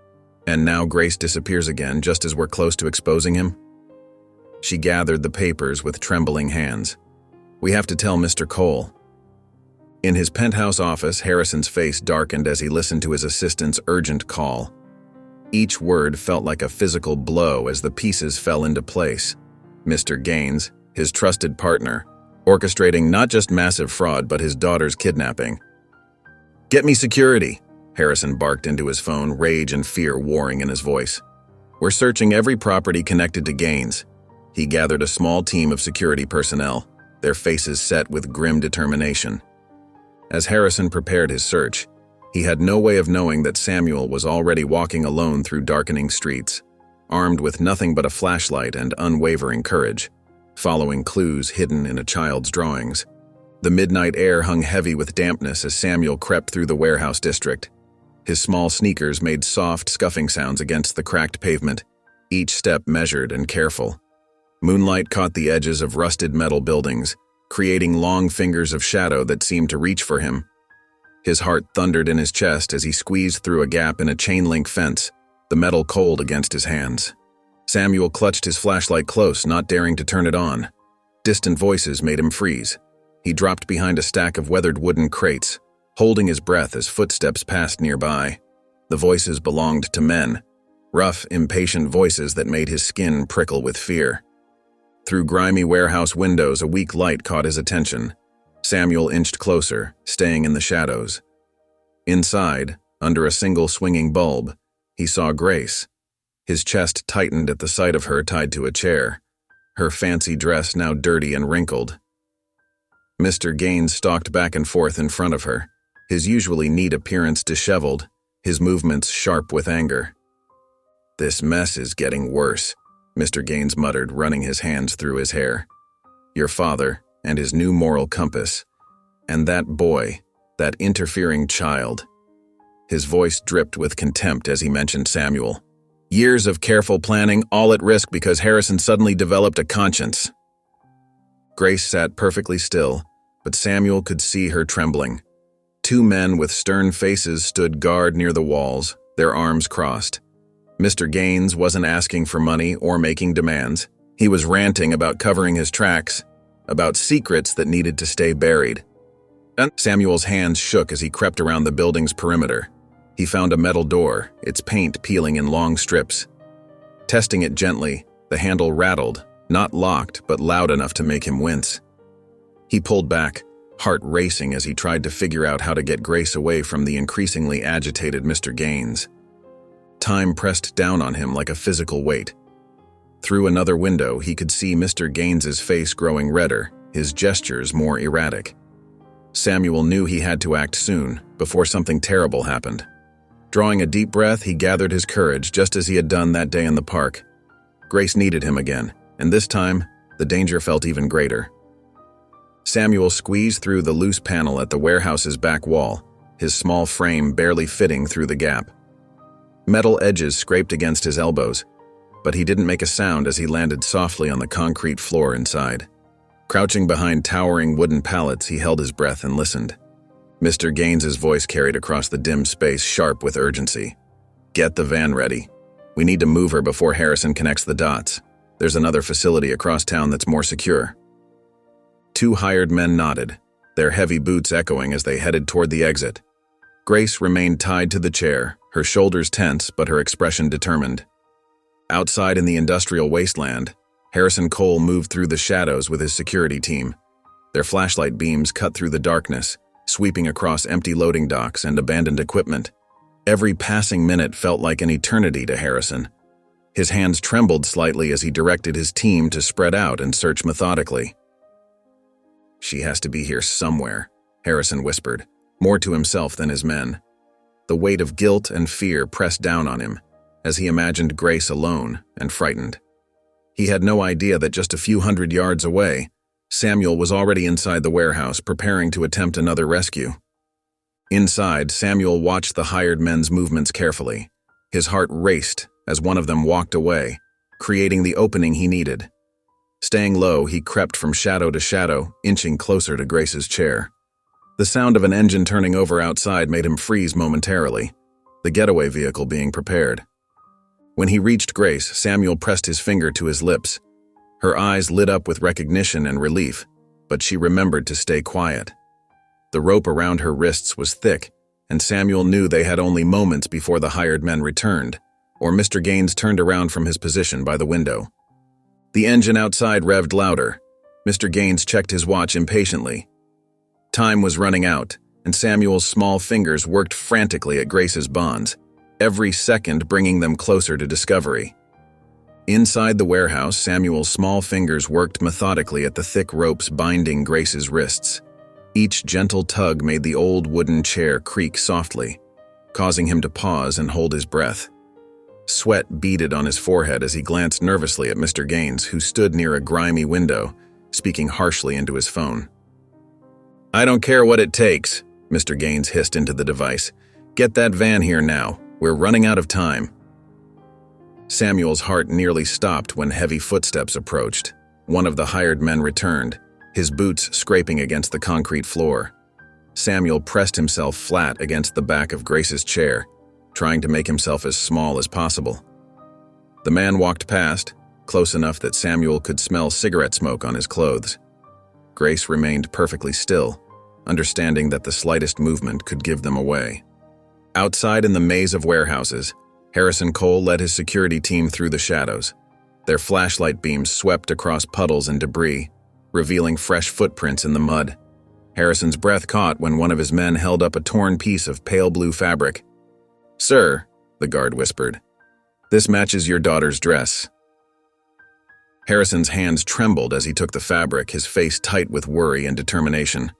[SPEAKER 1] "And now Grace disappears again just as we're close to exposing him?" She gathered the papers with trembling hands. "We have to tell Mr. Cole." In his penthouse office, Harrison's face darkened as he listened to his assistant's urgent call. Each word felt like a physical blow as the pieces fell into place. Mr. Gaines, his trusted partner, orchestrating not just massive fraud but his daughter's kidnapping. "Get me security," Harrison barked into his phone, rage and fear warring in his voice. "We're searching every property connected to Gaines." He gathered a small team of security personnel, their faces set with grim determination. As Harrison prepared his search, he had no way of knowing that Samuel was already walking alone through darkening streets, armed with nothing but a flashlight and unwavering courage, following clues hidden in a child's drawings. The midnight air hung heavy with dampness as Samuel crept through the warehouse district. His small sneakers made soft, scuffing sounds against the cracked pavement, each step measured and careful. Moonlight caught the edges of rusted metal buildings, creating long fingers of shadow that seemed to reach for him. His heart thundered in his chest as he squeezed through a gap in a chain-link fence, the metal cold against his hands. Samuel clutched his flashlight close, not daring to turn it on. Distant voices made him freeze. He dropped behind a stack of weathered wooden crates, holding his breath as footsteps passed nearby. The voices belonged to men, rough, impatient voices that made his skin prickle with fear. Through grimy warehouse windows, a weak light caught his attention. Samuel inched closer, staying in the shadows. Inside, under a single swinging bulb, he saw Grace. His chest tightened at the sight of her tied to a chair, her fancy dress now dirty and wrinkled. Mr. Gaines stalked back and forth in front of her, his usually neat appearance disheveled, his movements sharp with anger. "This mess is getting worse," Mr. Gaines muttered, running his hands through his hair. "Your father and his new moral compass. And that boy, that interfering child." His voice dripped with contempt as he mentioned Samuel. Years of careful planning, all at risk because Harrison suddenly developed a conscience. Grace sat perfectly still, but Samuel could see her trembling. Two men with stern faces stood guard near the walls, their arms crossed. Mr. Gaines wasn't asking for money or making demands. He was ranting about covering his tracks, about secrets that needed to stay buried. And Samuel's hands shook as he crept around the building's perimeter. He found a metal door, its paint peeling in long strips. Testing it gently, the handle rattled, not locked but loud enough to make him wince. He pulled back, heart racing as he tried to figure out how to get Grace away from the increasingly agitated Mr. Gaines. Time pressed down on him like a physical weight. Through another window, he could see Mr. Gaines's face growing redder, his gestures more erratic. Samuel knew he had to act soon, before something terrible happened. Drawing a deep breath, he gathered his courage just as he had done that day in the park. Grace needed him again, and this time, the danger felt even greater. Samuel squeezed through the loose panel at the warehouse's back wall, his small frame barely fitting through the gap. Metal edges scraped against his elbows, but he didn't make a sound as he landed softly on the concrete floor inside. Crouching behind towering wooden pallets, he held his breath and listened. Mr. Gaines's voice carried across the dim space, sharp with urgency. "Get the van ready. We need to move her before Harrison connects the dots. There's another facility across town that's more secure." Two hired men nodded, their heavy boots echoing as they headed toward the exit. Grace remained tied to the chair, her shoulders tense but her expression determined. Outside in the industrial wasteland, Harrison Cole moved through the shadows with his security team. Their flashlight beams cut through the darkness, sweeping across empty loading docks and abandoned equipment. Every passing minute felt like an eternity to Harrison. His hands trembled slightly as he directed his team to spread out and search methodically. "She has to be here somewhere," Harrison whispered, more to himself than his men. The weight of guilt and fear pressed down on him, as he imagined Grace alone and frightened. He had no idea that just a few hundred yards away, Samuel was already inside the warehouse preparing to attempt another rescue. Inside, Samuel watched the hired men's movements carefully. His heart raced as one of them walked away, creating the opening he needed. Staying low, he crept from shadow to shadow, inching closer to Grace's chair. The sound of an engine turning over outside made him freeze momentarily, the getaway vehicle being prepared. When he reached Grace, Samuel pressed his finger to his lips. Her eyes lit up with recognition and relief, but she remembered to stay quiet. The rope around her wrists was thick, and Samuel knew they had only moments before the hired men returned, or Mr. Gaines turned around from his position by the window. The engine outside revved louder. Mr. Gaines checked his watch impatiently. Time was running out, and Samuel's small fingers worked frantically at Grace's bonds, every second bringing them closer to discovery. Inside the warehouse, Samuel's small fingers worked methodically at the thick ropes binding Grace's wrists. Each gentle tug made the old wooden chair creak softly, causing him to pause and hold his breath. Sweat beaded on his forehead as he glanced nervously at Mr. Gaines, who stood near a grimy window, speaking harshly into his phone. "I don't care what it takes," Mr. Gaines hissed into the device. "Get that van here now. We're running out of time." Samuel's heart nearly stopped when heavy footsteps approached. One of the hired men returned, his boots scraping against the concrete floor. Samuel pressed himself flat against the back of Grace's chair, trying to make himself as small as possible. The man walked past, close enough that Samuel could smell cigarette smoke on his clothes. Grace remained perfectly still, understanding that the slightest movement could give them away. Outside in the maze of warehouses, Harrison Cole led his security team through the shadows. Their flashlight beams swept across puddles and debris, revealing fresh footprints in the mud. Harrison's breath caught when one of his men held up a torn piece of pale blue fabric. "Sir," the guard whispered, "this matches your daughter's dress." Harrison's hands trembled as he took the fabric, his face tight with worry and determination.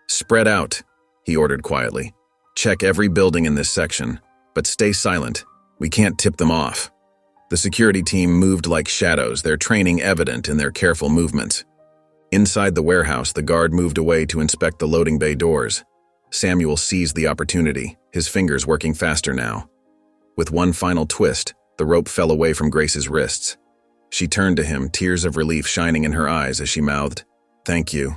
[SPEAKER 1] "Spread out," he ordered quietly. "Check every building in this section, but stay silent. We can't tip them off." The security team moved like shadows, their training evident in their careful movements. Inside the warehouse, the guard moved away to inspect the loading bay doors. Samuel seized the opportunity, his fingers working faster now. With one final twist, the rope fell away from Grace's wrists. She turned to him, tears of relief shining in her eyes as she mouthed, "Thank you."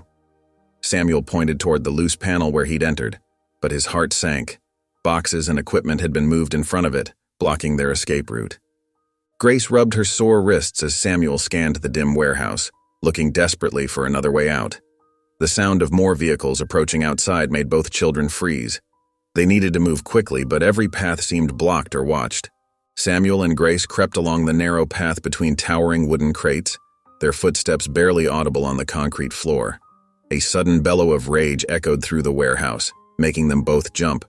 [SPEAKER 1] Samuel pointed toward the loose panel where he'd entered, but his heart sank. Boxes and equipment had been moved in front of it, blocking their escape route. Grace rubbed her sore wrists as Samuel scanned the dim warehouse, looking desperately for another way out. The sound of more vehicles approaching outside made both children freeze. They needed to move quickly, but every path seemed blocked or watched. Samuel and Grace crept along the narrow path between towering wooden crates, their footsteps barely audible on the concrete floor. A sudden bellow of rage echoed through the warehouse, making them both jump.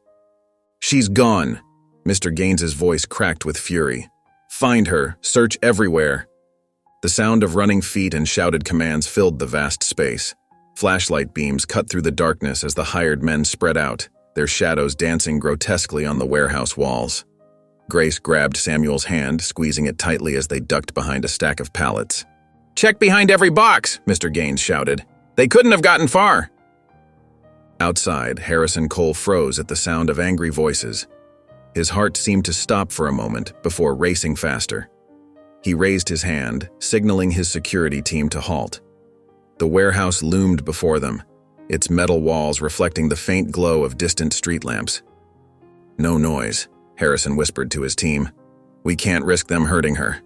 [SPEAKER 1] "She's gone!" Mr. Gaines's voice cracked with fury. "Find her! Search everywhere!" The sound of running feet and shouted commands filled the vast space. Flashlight beams cut through the darkness as the hired men spread out, their shadows dancing grotesquely on the warehouse walls. Grace grabbed Samuel's hand, squeezing it tightly as they ducked behind a stack of pallets. "Check behind every box!" Mr. Gaines shouted. "They couldn't have gotten far!" Outside, Harrison Cole froze at the sound of angry voices. His heart seemed to stop for a moment before racing faster. He raised his hand, signaling his security team to halt. The warehouse loomed before them, its metal walls reflecting the faint glow of distant street lamps. "No noise," Harrison whispered to his team. "We can't risk them hurting her."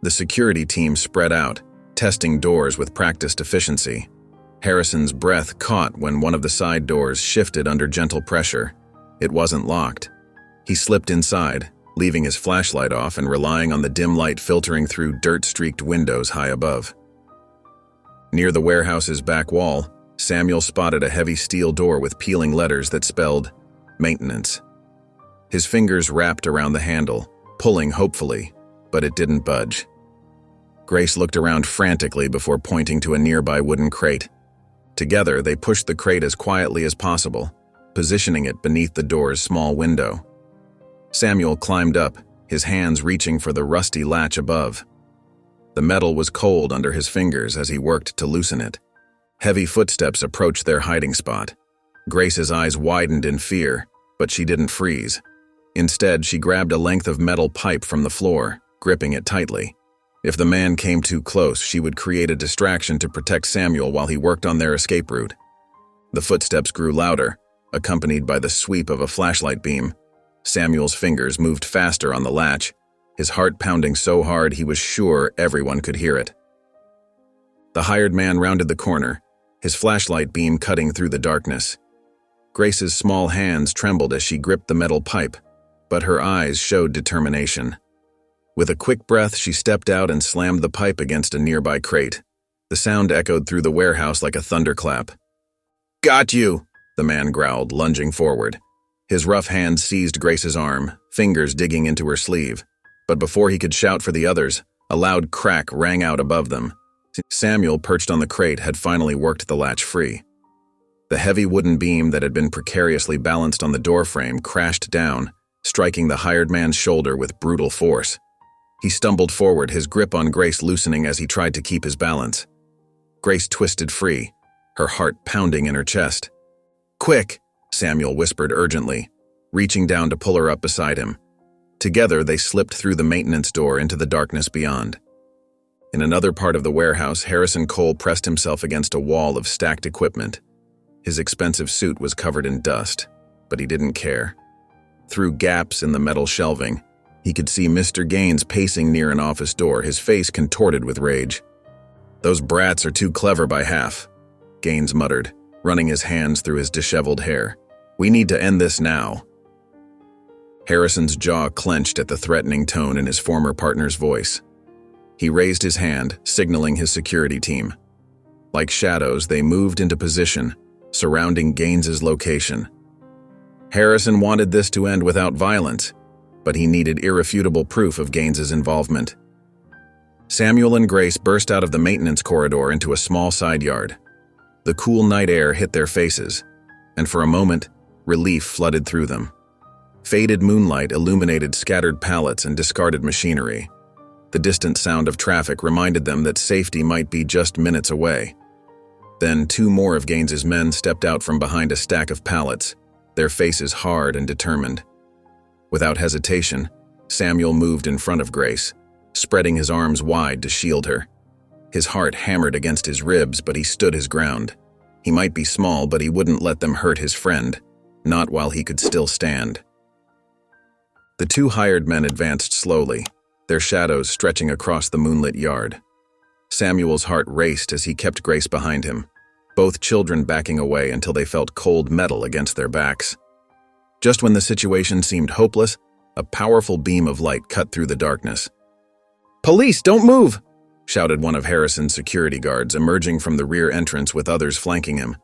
[SPEAKER 1] The security team spread out, testing doors with practiced efficiency. Harrison's breath caught when one of the side doors shifted under gentle pressure. It wasn't locked. He slipped inside, leaving his flashlight off and relying on the dim light filtering through dirt-streaked windows high above. Near the warehouse's back wall, Samuel spotted a heavy steel door with peeling letters that spelled "Maintenance." His fingers wrapped around the handle, pulling hopefully, but it didn't budge. Grace looked around frantically before pointing to a nearby wooden crate. Together, they pushed the crate as quietly as possible, positioning it beneath the door's small window. Samuel climbed up, his hands reaching for the rusty latch above. The metal was cold under his fingers as he worked to loosen it. Heavy footsteps approached their hiding spot. Grace's eyes widened in fear, but she didn't freeze. Instead, she grabbed a length of metal pipe from the floor, gripping it tightly. If the man came too close, she would create a distraction to protect Samuel while he worked on their escape route. The footsteps grew louder, accompanied by the sweep of a flashlight beam. Samuel's fingers moved faster on the latch, his heart pounding so hard he was sure everyone could hear it. The hired man rounded the corner, his flashlight beam cutting through the darkness. Grace's small hands trembled as she gripped the metal pipe, but her eyes showed determination. With a quick breath, she stepped out and slammed the pipe against a nearby crate. The sound echoed through the warehouse like a thunderclap. "Got you!" the man growled, lunging forward. His rough hand seized Grace's arm, fingers digging into her sleeve. But before he could shout for the others, a loud crack rang out above them. Samuel, perched on the crate, had finally worked the latch free. The heavy wooden beam that had been precariously balanced on the doorframe crashed down, striking the hired man's shoulder with brutal force. He stumbled forward, his grip on Grace loosening as he tried to keep his balance. Grace twisted free, her heart pounding in her chest. "Quick!" Samuel whispered urgently, reaching down to pull her up beside him. Together, they slipped through the maintenance door into the darkness beyond. In another part of the warehouse, Harrison Cole pressed himself against a wall of stacked equipment. His expensive suit was covered in dust, but he didn't care. Through gaps in the metal shelving, he could see Mr. Gaines pacing near an office door, his face contorted with rage. "Those brats are too clever by half," Gaines muttered, running his hands through his disheveled hair. "We need to end this now." Harrison's jaw clenched at the threatening tone in his former partner's voice. He raised his hand, signaling his security team. Like shadows, they moved into position, surrounding Gaines's location. Harrison wanted this to end without violence, but he needed irrefutable proof of Gaines's involvement. Samuel and Grace burst out of the maintenance corridor into a small side yard. The cool night air hit their faces, and for a moment, relief flooded through them. Faded moonlight illuminated scattered pallets and discarded machinery. The distant sound of traffic reminded them that safety might be just minutes away. Then 2 more of Gaines's men stepped out from behind a stack of pallets, their faces hard and determined. Without hesitation, Samuel moved in front of Grace, spreading his arms wide to shield her. His heart hammered against his ribs, but he stood his ground. He might be small, but he wouldn't let them hurt his friend, not while he could still stand. The two hired men advanced slowly, their shadows stretching across the moonlit yard. Samuel's heart raced as he kept Grace behind him, both children backing away until they felt cold metal against their backs. Just when the situation seemed hopeless, a powerful beam of light cut through the darkness. "Police, don't move!" shouted one of Harrison's security guards, emerging from the rear entrance with others flanking him.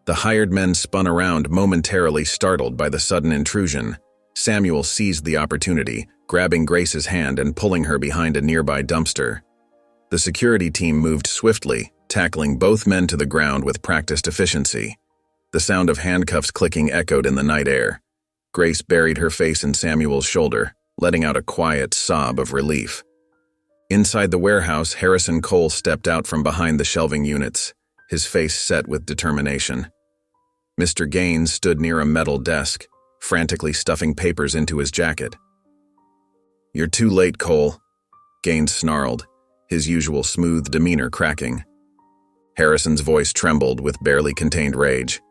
[SPEAKER 1] The hired men spun around, momentarily startled by the sudden intrusion. Samuel seized the opportunity, grabbing Grace's hand and pulling her behind a nearby dumpster. The security team moved swiftly, tackling both men to the ground with practiced efficiency. The sound of handcuffs clicking echoed in the night air. Grace buried her face in Samuel's shoulder, letting out a quiet sob of relief. Inside the warehouse, Harrison Cole stepped out from behind the shelving units, his face set with determination. Mr. Gaines stood near a metal desk, frantically stuffing papers into his jacket. "You're too late, Cole," Gaines snarled, his usual smooth demeanor cracking. Harrison's voice trembled with barely contained rage.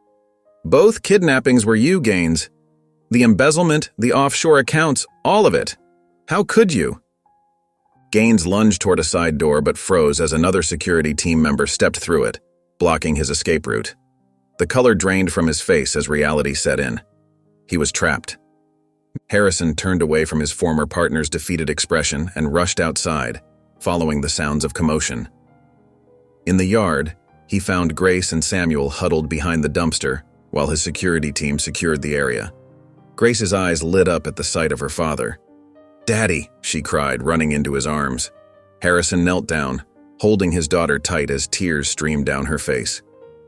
[SPEAKER 1] "Both kidnappings were you, Gaines. The embezzlement, the offshore accounts, all of it. How could you?" Gaines lunged toward a side door but froze as another security team member stepped through it, blocking his escape route. The color drained from his face as reality set in. He was trapped. Harrison turned away from his former partner's defeated expression and rushed outside, following the sounds of commotion. In the yard, he found Grace and Samuel huddled behind the dumpster while his security team secured the area. Grace's eyes lit up at the sight of her father. "Daddy," she cried, running into his arms. Harrison knelt down, holding his daughter tight as tears streamed down her face.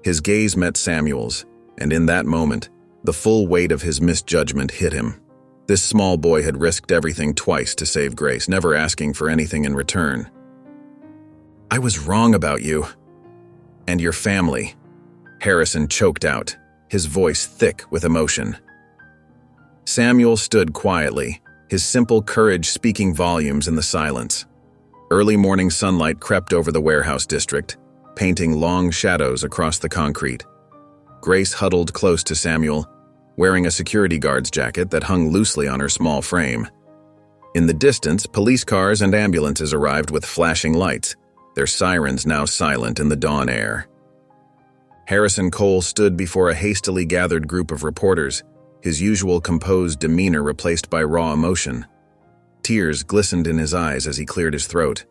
[SPEAKER 1] His gaze met Samuel's, and in that moment, the full weight of his misjudgment hit him. This small boy had risked everything twice to save Grace, never asking for anything in return. "I was wrong about you. And your family," Harrison choked out, his voice thick with emotion. Samuel stood quietly, his simple courage speaking volumes in the silence. Early morning sunlight crept over the warehouse district, painting long shadows across the concrete. Grace huddled close to Samuel, wearing a security guard's jacket that hung loosely on her small frame. In the distance, police cars and ambulances arrived with flashing lights, their sirens now silent in the dawn air. Harrison Cole stood before a hastily gathered group of reporters, his usual composed demeanor replaced by raw emotion. Tears glistened in his eyes as he cleared his throat.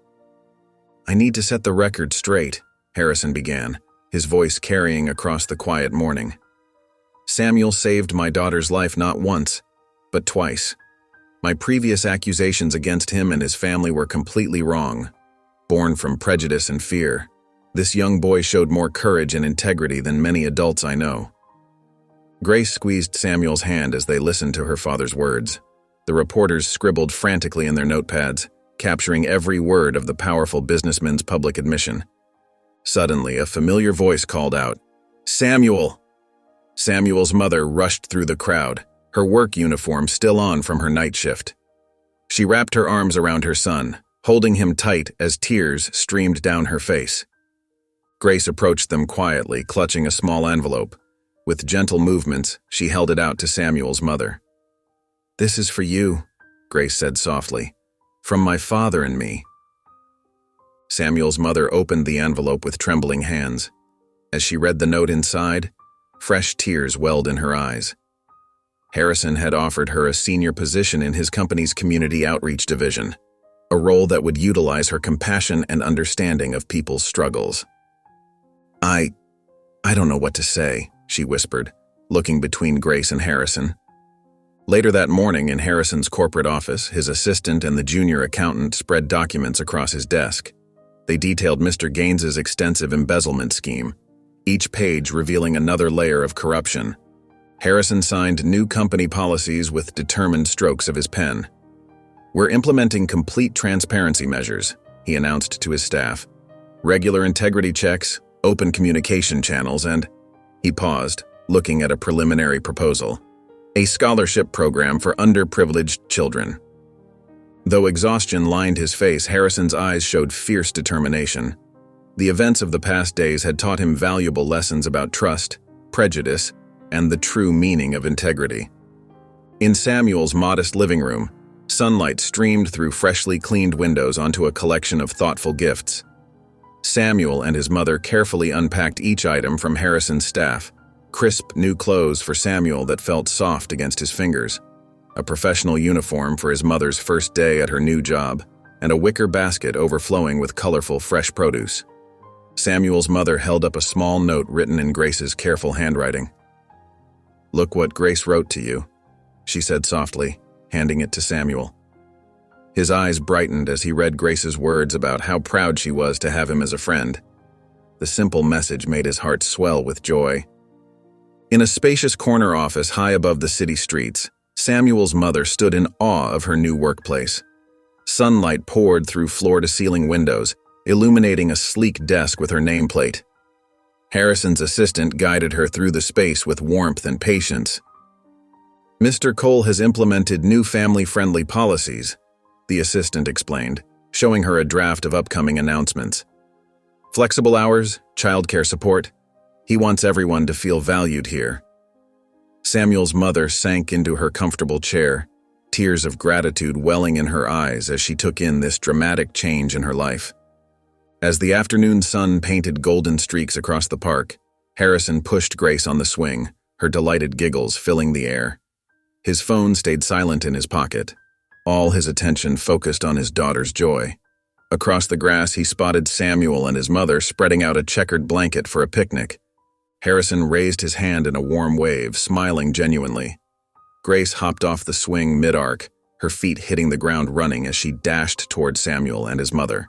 [SPEAKER 1] "I need to set the record straight," Harrison began, his voice carrying across the quiet morning. "Samuel saved my daughter's life not once, but twice. My previous accusations against him and his family were completely wrong, born from prejudice and fear. This young boy showed more courage and integrity than many adults I know." Grace squeezed Samuel's hand as they listened to her father's words. The reporters scribbled frantically in their notepads, capturing every word of the powerful businessman's public admission. Suddenly, a familiar voice called out, "Samuel!" Samuel's mother rushed through the crowd, her work uniform still on from her night shift. She wrapped her arms around her son, holding him tight as tears streamed down her face. Grace approached them quietly, clutching a small envelope. With gentle movements, she held it out to Samuel's mother. "This is for you," Grace said softly, "from my father and me." Samuel's mother opened the envelope with trembling hands. As she read the note inside, fresh tears welled in her eyes. Harrison had offered her a senior position in his company's community outreach division, a role that would utilize her compassion and understanding of people's struggles. I don't know what to say," she whispered, looking between Grace and Harrison. Later that morning in Harrison's corporate office, his assistant and the junior accountant spread documents across his desk. They detailed Mr. Gaines's extensive embezzlement scheme, each page revealing another layer of corruption. Harrison signed new company policies with determined strokes of his pen. "We're implementing complete transparency measures," he announced to his staff. "Regular integrity checks, open communication channels, and..." He paused, looking at a preliminary proposal. "A scholarship program for underprivileged children." Though exhaustion lined his face, Harrison's eyes showed fierce determination. The events of the past days had taught him valuable lessons about trust, prejudice, and the true meaning of integrity. In Samuel's modest living room, sunlight streamed through freshly cleaned windows onto a collection of thoughtful gifts. Samuel and his mother carefully unpacked each item from Harrison's staff: crisp new clothes for Samuel that felt soft against his fingers, a professional uniform for his mother's first day at her new job, and a wicker basket overflowing with colorful fresh produce. Samuel's mother held up a small note written in Grace's careful handwriting. "Look what Grace wrote to you," she said softly, handing it to Samuel. His eyes brightened as he read Grace's words about how proud she was to have him as a friend. The simple message made his heart swell with joy. In a spacious corner office high above the city streets, Samuel's mother stood in awe of her new workplace. Sunlight poured through floor-to-ceiling windows, illuminating a sleek desk with her nameplate. Harrison's assistant guided her through the space with warmth and patience. "Mr. Cole has implemented new family-friendly policies," the assistant explained, showing her a draft of upcoming announcements. "Flexible hours, childcare support. He wants everyone to feel valued here." Samuel's mother sank into her comfortable chair, tears of gratitude welling in her eyes as she took in this dramatic change in her life. As the afternoon sun painted golden streaks across the park, Harrison pushed Grace on the swing, her delighted giggles filling the air. His phone stayed silent in his pocket, all his attention focused on his daughter's joy. Across the grass, he spotted Samuel and his mother spreading out a checkered blanket for a picnic. Harrison raised his hand in a warm wave, smiling genuinely. Grace hopped off the swing mid-arc, her feet hitting the ground running as she dashed toward Samuel and his mother.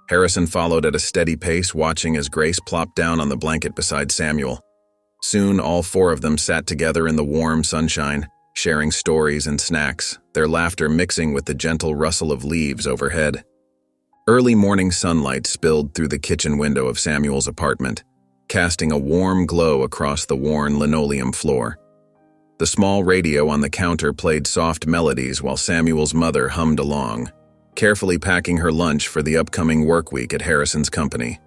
[SPEAKER 1] Harrison followed at a steady pace, watching as Grace plopped down on the blanket beside Samuel. Soon, all four of them sat together in the warm sunshine, sharing stories and snacks, their laughter mixing with the gentle rustle of leaves overhead. Early morning sunlight spilled through the kitchen window of Samuel's apartment, casting a warm glow across the worn linoleum floor. The small radio on the counter played soft melodies while Samuel's mother hummed along, carefully packing her lunch for the upcoming work week at Harrison's company.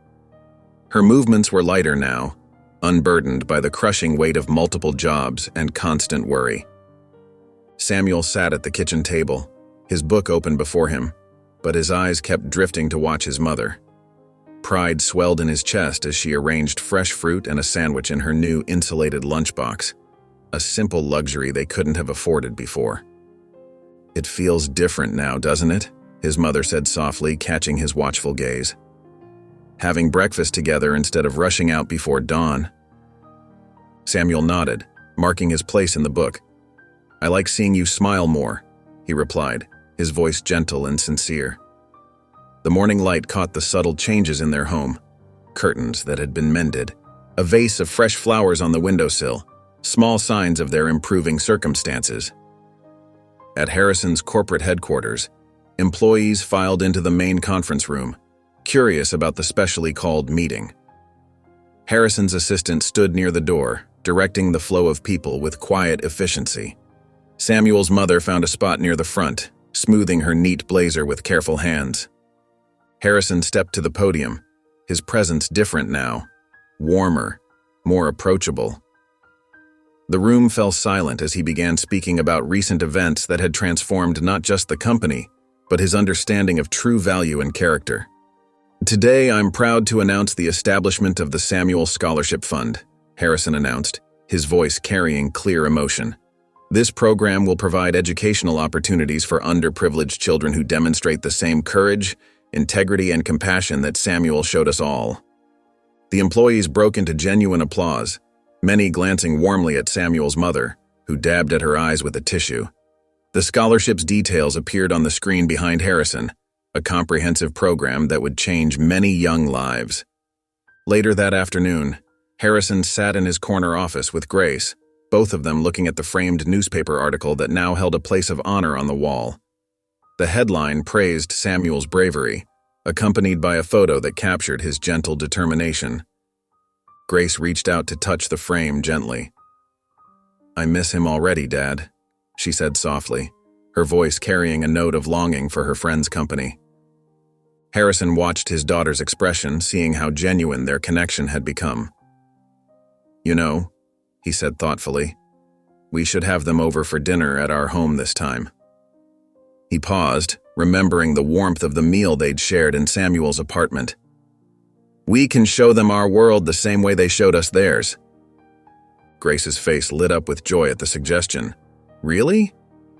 [SPEAKER 1] Her movements were lighter now, unburdened by the crushing weight of multiple jobs and constant worry. Samuel sat at the kitchen table, his book open before him, but his eyes kept drifting to watch his mother. Pride swelled in his chest as she arranged fresh fruit and a sandwich in her new insulated lunchbox, a simple luxury they couldn't have afforded before. "It feels different now, doesn't it?" his mother said softly, catching his watchful gaze. "Having breakfast together instead of rushing out before dawn." Samuel nodded, marking his place in the book. "I like seeing you smile more," he replied, his voice gentle and sincere. The morning light caught the subtle changes in their home: curtains that had been mended, a vase of fresh flowers on the windowsill, small signs of their improving circumstances. At Harrison's corporate headquarters, employees filed into the main conference room, curious about the specially called meeting. Harrison's assistant stood near the door, directing the flow of people with quiet efficiency. Samuel's mother found a spot near the front, smoothing her neat blazer with careful hands. Harrison stepped to the podium, his presence different now, warmer, more approachable. The room fell silent as he began speaking about recent events that had transformed not just the company, but his understanding of true value and character. "Today, I'm proud to announce the establishment of the Samuel Scholarship Fund," Harrison announced, his voice carrying clear emotion. "This program will provide educational opportunities for underprivileged children who demonstrate the same courage, integrity, and compassion that Samuel showed us all." The employees broke into genuine applause, many glancing warmly at Samuel's mother, who dabbed at her eyes with a tissue. The scholarship's details appeared on the screen behind Harrison, a comprehensive program that would change many young lives. Later that afternoon, Harrison sat in his corner office with Grace, both of them looking at the framed newspaper article that now held a place of honor on the wall. The headline praised Samuel's bravery, accompanied by a photo that captured his gentle determination. Grace reached out to touch the frame gently. "I miss him already, Dad," she said softly, her voice carrying a note of longing for her friend's company. Harrison watched his daughter's expression, seeing how genuine their connection had become. "You know," he said thoughtfully, "we should have them over for dinner at our home this time." He paused, remembering the warmth of the meal they'd shared in Samuel's apartment. "We can show them our world the same way they showed us theirs." Grace's face lit up with joy at the suggestion. "Really?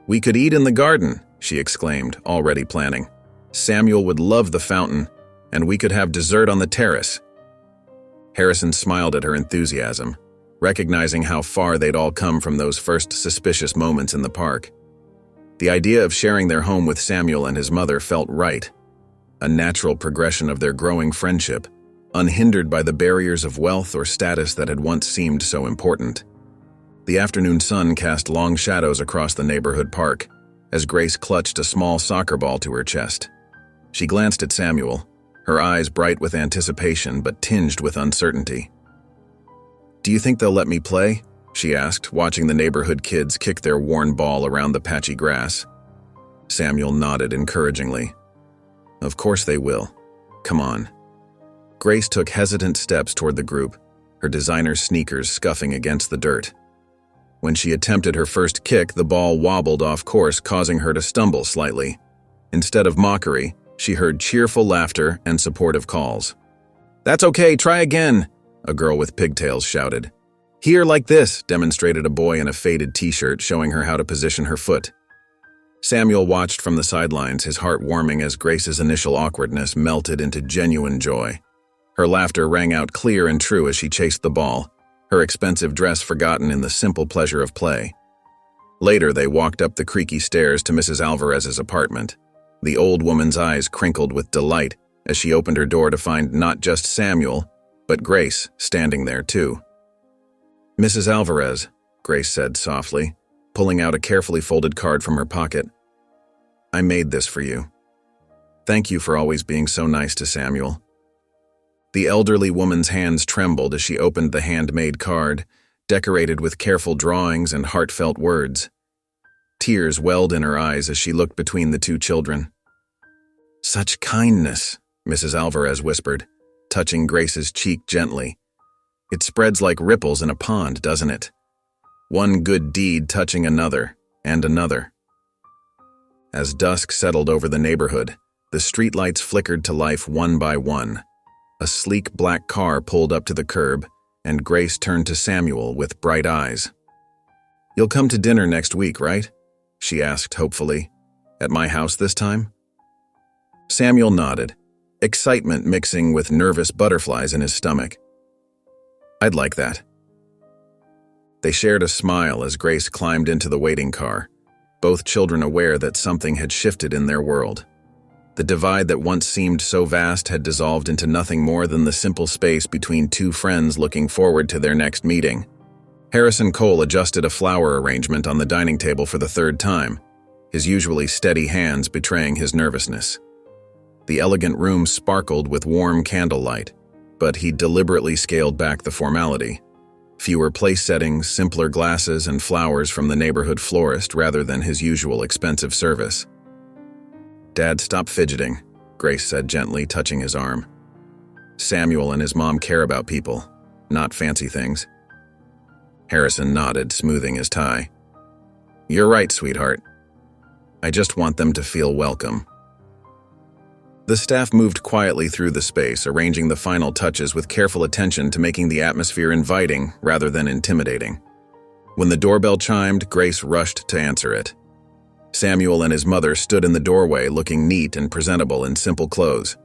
[SPEAKER 1] We could eat in the garden," she exclaimed, already planning. "Samuel would love the fountain, and we could have dessert on the terrace." Harrison smiled at her enthusiasm, recognizing how far they'd all come from those first suspicious moments in the park. The idea of sharing their home with Samuel and his mother felt right, a natural progression of their growing friendship, unhindered by the barriers of wealth or status that had once seemed so important. The afternoon sun cast long shadows across the neighborhood park, as Grace clutched a small soccer ball to her chest. She glanced at Samuel, her eyes bright with anticipation but tinged with uncertainty. "Do you think they'll let me play?" she asked, watching the neighborhood kids kick their worn ball around the patchy grass. Samuel nodded encouragingly. "Of course they will. Come on." Grace took hesitant steps toward the group, her designer sneakers scuffing against the dirt. When she attempted her first kick, the ball wobbled off course, causing her to stumble slightly. Instead of mockery, she heard cheerful laughter and supportive calls. "That's okay, try again," a girl with pigtails shouted. "Here, like this," demonstrated a boy in a faded t-shirt, showing her how to position her foot. Samuel watched from the sidelines, his heart warming as Grace's initial awkwardness melted into genuine joy. Her laughter rang out clear and true as she chased the ball, her expensive dress forgotten in the simple pleasure of play. Later, they walked up the creaky stairs to Mrs. Alvarez's apartment. The old woman's eyes crinkled with delight as she opened her door to find not just Samuel, but Grace standing there too. "Mrs. Alvarez," Grace said softly, pulling out a carefully folded card from her pocket. "I made this for you. Thank you for always being so nice to Samuel." The elderly woman's hands trembled as she opened the handmade card, decorated with careful drawings and heartfelt words. Tears welled in her eyes as she looked between the two children. "Such kindness," Mrs. Alvarez whispered, touching Grace's cheek gently. "It spreads like ripples in a pond, doesn't it? One good deed touching another and another." As dusk settled over the neighborhood, the streetlights flickered to life one by one. A sleek black car pulled up to the curb, and Grace turned to Samuel with bright eyes. "You'll come to dinner next week, right?" she asked hopefully. "At my house this time?" Samuel nodded, excitement mixing with nervous butterflies in his stomach. "I'd like that." They shared a smile as Grace climbed into the waiting car, both children aware that something had shifted in their world. The divide that once seemed so vast had dissolved into nothing more than the simple space between two friends looking forward to their next meeting. Harrison Cole adjusted a flower arrangement on the dining table for the third time, his usually steady hands betraying his nervousness. The elegant room sparkled with warm candlelight, but he deliberately scaled back the formality. Fewer place settings, simpler glasses, and flowers from the neighborhood florist rather than his usual expensive service. "Dad, stop fidgeting," Grace said gently, touching his arm. "Samuel and his mom care about people, not fancy things." Harrison nodded, smoothing his tie. "You're right, sweetheart. I just want them to feel welcome." The staff moved quietly through the space, arranging the final touches with careful attention to making the atmosphere inviting rather than intimidating. When the doorbell chimed, Grace rushed to answer it. Samuel and his mother stood in the doorway looking neat and presentable in simple clothes.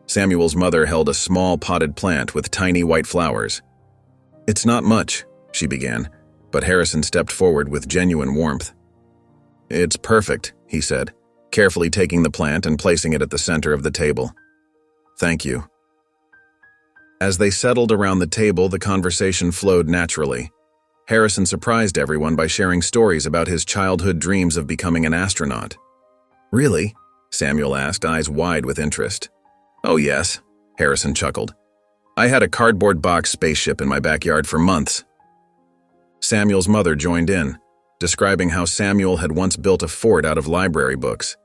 [SPEAKER 1] Samuel's mother held a small potted plant with tiny white flowers. "It's not much," she began, but Harrison stepped forward with genuine warmth. "It's perfect," he said, carefully taking the plant and placing it at the center of the table. "Thank you." As they settled around the table, the conversation flowed naturally. Harrison surprised everyone by sharing stories about his childhood dreams of becoming an astronaut. "Really?" Samuel asked, eyes wide with interest. "Oh yes," Harrison chuckled. "I had a cardboard box spaceship in my backyard for months." Samuel's mother joined in, describing how Samuel had once built a fort out of library books.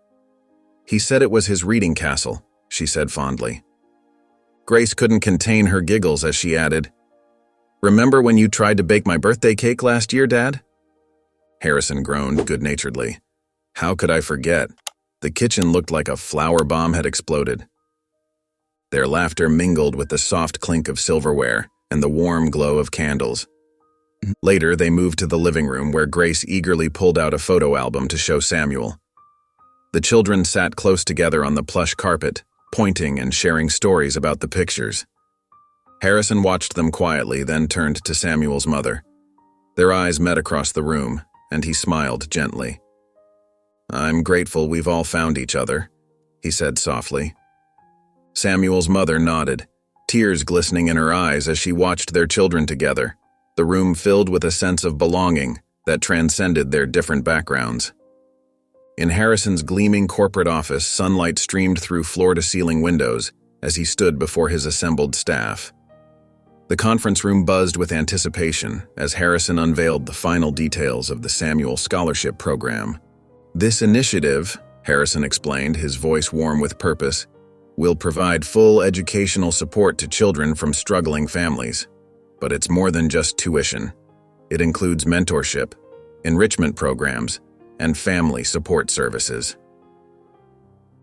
[SPEAKER 1] He said it was his reading castle, she said fondly. Grace couldn't contain her giggles as she added, "Remember when you tried to bake my birthday cake last year, Dad?" Harrison groaned good-naturedly. How could I forget? The kitchen looked like a flour bomb had exploded. Their laughter mingled with the soft clink of silverware and the warm glow of candles. Later, they moved to the living room where Grace eagerly pulled out a photo album to show Samuel. The children sat close together on the plush carpet, pointing and sharing stories about the pictures. Harrison watched them quietly, then turned to Samuel's mother. Their eyes met across the room, and he smiled gently. "I'm grateful we've all found each other," he said softly. Samuel's mother nodded, tears glistening in her eyes as she watched their children together, the room filled with a sense of belonging that transcended their different backgrounds. In Harrison's gleaming corporate office, sunlight streamed through floor-to-ceiling windows as he stood before his assembled staff. The conference room buzzed with anticipation as Harrison unveiled the final details of the Samuel Scholarship Program. "This initiative," Harrison explained, his voice warm with purpose, "will provide full educational support to children from struggling families. But it's more than just tuition. It includes mentorship, enrichment programs, and family support services."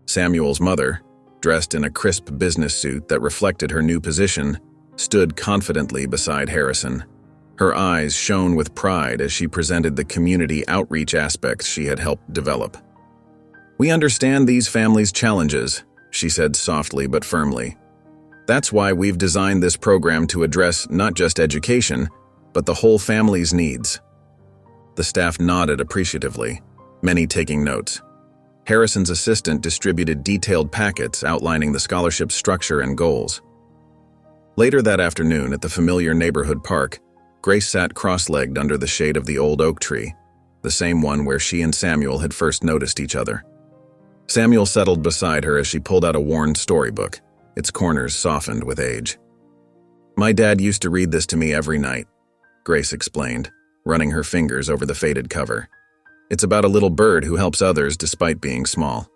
[SPEAKER 1] Samuel's mother, dressed in a crisp business suit that reflected her new position, stood confidently beside Harrison. Her eyes shone with pride as she presented the community outreach aspects she had helped develop. "We understand these families' challenges," she said softly but firmly. "That's why we've designed this program to address not just education, but the whole family's needs." The staff nodded appreciatively, many taking notes. Harrison's assistant distributed detailed packets outlining the scholarship's structure and goals. Later that afternoon at the familiar neighborhood park, Grace sat cross-legged under the shade of the old oak tree, the same one where she and Samuel had first noticed each other. Samuel settled beside her as she pulled out a worn storybook, its corners softened with age. "My dad used to read this to me every night," Grace explained, running her fingers over the faded cover. "It's about a little bird who helps others despite being small."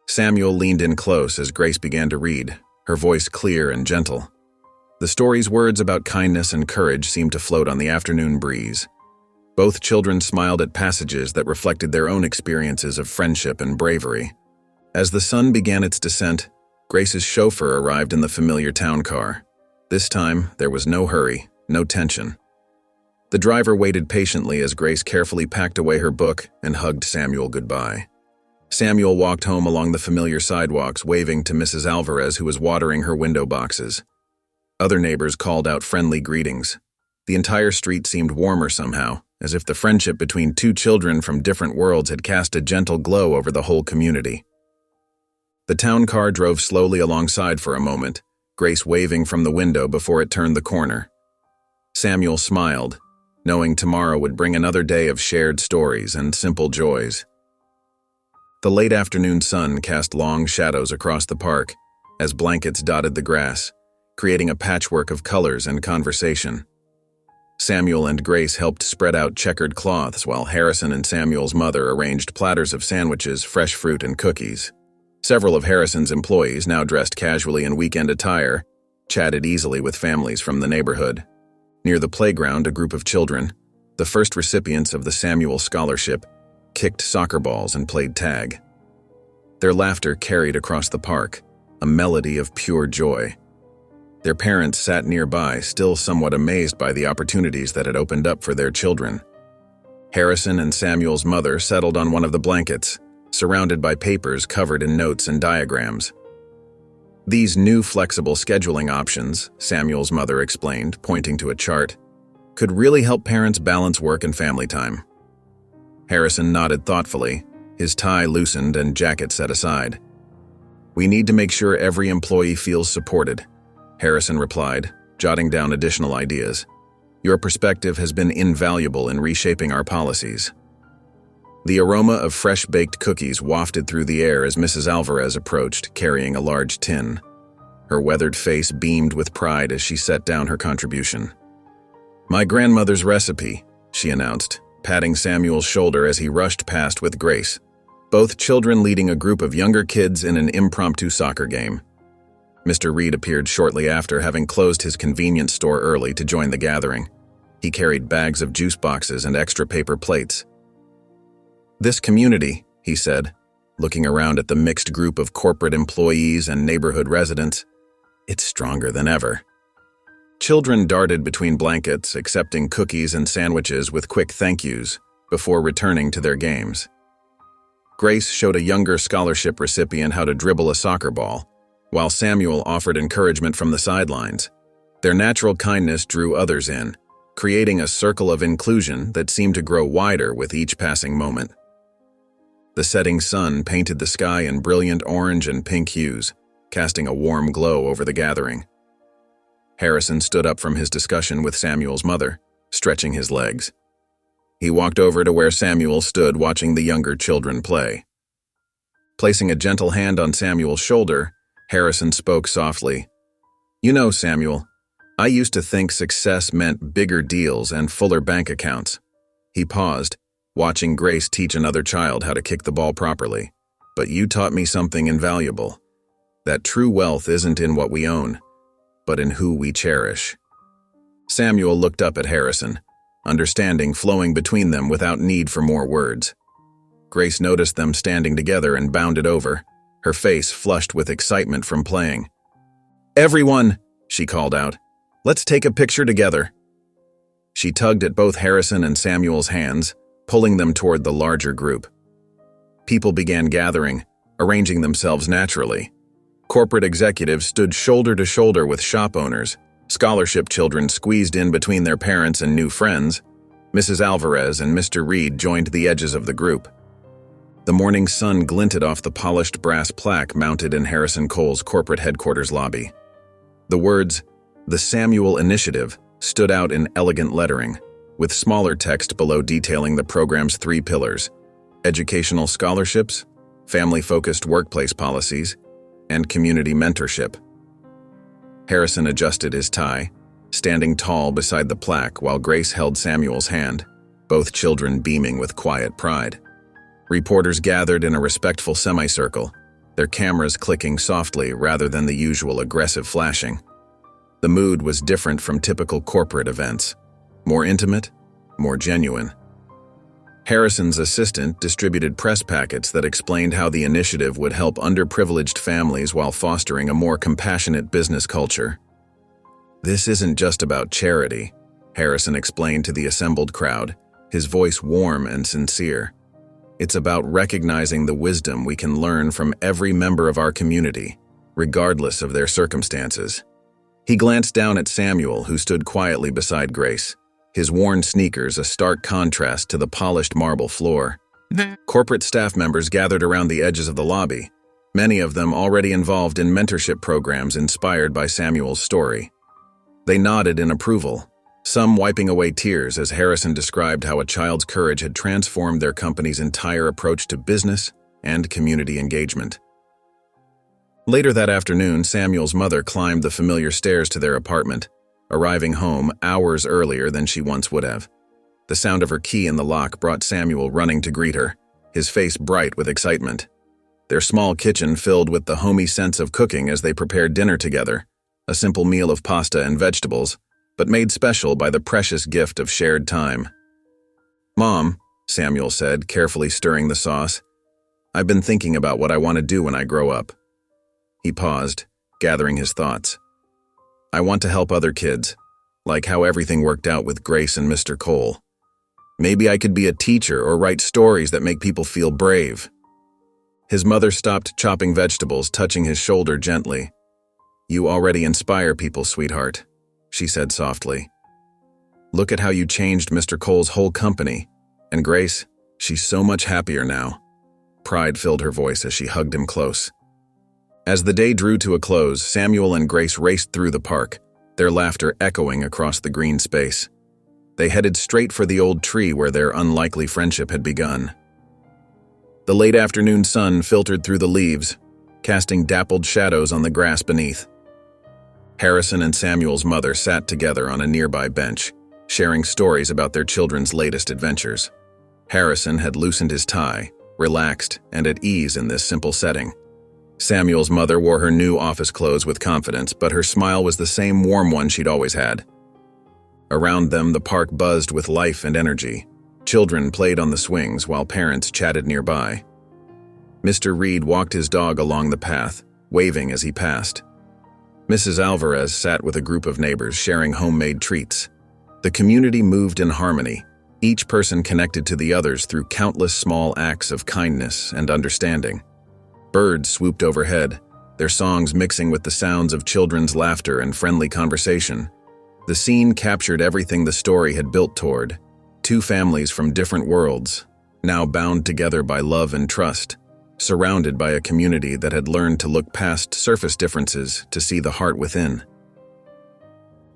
[SPEAKER 1] Samuel leaned in close as Grace began to read, her voice clear and gentle. The story's words about kindness and courage seemed to float on the afternoon breeze. Both children smiled at passages that reflected their own experiences of friendship and bravery. As the sun began its descent, Grace's chauffeur arrived in the familiar town car. This time, there was no hurry, no tension. The driver waited patiently as Grace carefully packed away her book and hugged Samuel goodbye. Samuel walked home along the familiar sidewalks, waving to Mrs. Alvarez, who was watering her window boxes. Other neighbors called out friendly greetings. The entire street seemed warmer somehow, as if the friendship between two children from different worlds had cast a gentle glow over the whole community. The town car drove slowly alongside for a moment, Grace waving from the window before it turned the corner. Samuel smiled, knowing tomorrow would bring another day of shared stories and simple joys. The late afternoon sun cast long shadows across the park as blankets dotted the grass, creating a patchwork of colors and conversation. Samuel and Grace helped spread out checkered cloths while Harrison and Samuel's mother arranged platters of sandwiches, fresh fruit, and cookies. Several of Harrison's employees, now dressed casually in weekend attire, chatted easily with families from the neighborhood. Near the playground, a group of children, the first recipients of the Samuel Scholarship, kicked soccer balls and played tag. Their laughter carried across the park, a melody of pure joy. Their parents sat nearby, still somewhat amazed by the opportunities that had opened up for their children. Harrison and Samuel's mother settled on one of the blankets, surrounded by papers covered in notes and diagrams. "These new flexible scheduling options," Samuel's mother explained, pointing to a chart, "could really help parents balance work and family time." Harrison nodded thoughtfully, his tie loosened and jacket set aside. "We need to make sure every employee feels supported," Harrison replied, jotting down additional ideas. "Your perspective has been invaluable in reshaping our policies." The aroma of fresh-baked cookies wafted through the air as Mrs. Alvarez approached, carrying a large tin. Her weathered face beamed with pride as she set down her contribution. "My grandmother's recipe," she announced, patting Samuel's shoulder as he rushed past with Grace. both children leading a group of younger kids in an impromptu soccer game. Mr. Reed appeared shortly after, having closed his convenience store early to join the gathering. He carried bags of juice boxes and extra paper plates. "This community," he said, looking around at the mixed group of corporate employees and neighborhood residents, "it's stronger than ever." Children darted between blankets, accepting cookies and sandwiches with quick thank yous before returning to their games. Grace showed a younger scholarship recipient how to dribble a soccer ball, while Samuel offered encouragement from the sidelines. Their natural kindness drew others in, creating a circle of inclusion that seemed to grow wider with each passing moment. The setting sun painted the sky in brilliant orange and pink hues, casting a warm glow over the gathering. Harrison stood up from his discussion with Samuel's mother, stretching his legs. He walked over to where Samuel stood watching the younger children play. Placing a gentle hand on Samuel's shoulder, Harrison spoke softly. "You know, Samuel, I used to think success meant bigger deals and fuller bank accounts." He paused, watching Grace teach another child how to kick the ball properly. "But you taught me something invaluable, that true wealth isn't in what we own, but in who we cherish." Samuel looked up at Harrison, understanding flowing between them without need for more words. Grace noticed them standing together and bounded over, her face flushed with excitement from playing. "Everyone," she called out, "let's take a picture together." She tugged at both Harrison and Samuel's hands, pulling them toward the larger group. People began gathering, arranging themselves naturally. Corporate executives stood shoulder to shoulder with shop owners. Scholarship children squeezed in between their parents and new friends. Mrs. Alvarez and Mr. Reed joined the edges of the group. The morning sun glinted off the polished brass plaque mounted in Harrison Cole's corporate headquarters lobby. The words, "The Samuel Initiative," stood out in elegant lettering, with smaller text below detailing the program's 3 pillars: educational scholarships, family-focused workplace policies, and community mentorship. Harrison adjusted his tie, standing tall beside the plaque while Grace held Samuel's hand, both children beaming with quiet pride. Reporters gathered in a respectful semicircle, their cameras clicking softly rather than the usual aggressive flashing. The mood was different from typical corporate events, more intimate, more genuine. Harrison's assistant distributed press packets that explained how the initiative would help underprivileged families while fostering a more compassionate business culture. "This isn't just about charity," Harrison explained to the assembled crowd, his voice warm and sincere. "It's about recognizing the wisdom we can learn from every member of our community, regardless of their circumstances." He glanced down at Samuel, who stood quietly beside Grace, his worn sneakers a stark contrast to the polished marble floor. Corporate staff members gathered around the edges of the lobby, many of them already involved in mentorship programs inspired by Samuel's story. They nodded in approval, some wiping away tears as Harrison described how a child's courage had transformed their company's entire approach to business and community engagement. Later that afternoon, Samuel's mother climbed the familiar stairs to their apartment, arriving home hours earlier than she once would have. The sound of her key in the lock brought Samuel running to greet her, his face bright with excitement. Their small kitchen filled with the homey sense of cooking as they prepared dinner together, a simple meal of pasta and vegetables, but made special by the precious gift of shared time. "Mom," Samuel said, carefully stirring the sauce, "I've been thinking about what I want to do when I grow up." He paused, gathering his thoughts. "I want to help other kids, like how everything worked out with Grace and Mr. Cole. Maybe I could be a teacher or write stories that make people feel brave." His mother stopped chopping vegetables, touching his shoulder gently. "You already inspire people, sweetheart," she said softly. "Look at how you changed Mr. Cole's whole company. And Grace, she's so much happier now." Pride filled her voice as she hugged him close. As the day drew to a close, Samuel and Grace raced through the park, their laughter echoing across the green space. They headed straight for the old tree where their unlikely friendship had begun. The late afternoon sun filtered through the leaves, casting dappled shadows on the grass beneath. Harrison and Samuel's mother sat together on a nearby bench, sharing stories about their children's latest adventures. Harrison had loosened his tie, relaxed and at ease in this simple setting. Samuel's mother wore her new office clothes with confidence, but her smile was the same warm one she'd always had. Around them, the park buzzed with life and energy. Children played on the swings while parents chatted nearby. Mr. Reed walked his dog along the path, waving as he passed. Mrs. Alvarez sat with a group of neighbors sharing homemade treats. The community moved in harmony, each person connected to the others through countless small acts of kindness and understanding. Birds swooped overhead, their songs mixing with the sounds of children's laughter and friendly conversation. The scene captured everything the story had built toward: two families from different worlds, now bound together by love and trust, surrounded by a community that had learned to look past surface differences to see the heart within.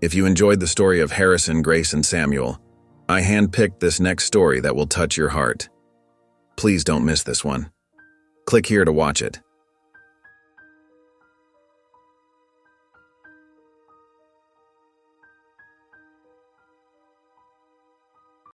[SPEAKER 1] If you enjoyed the story of Harrison, Grace, and Samuel, I handpicked this next story that will touch your heart. Please don't miss this one. Click here to watch it.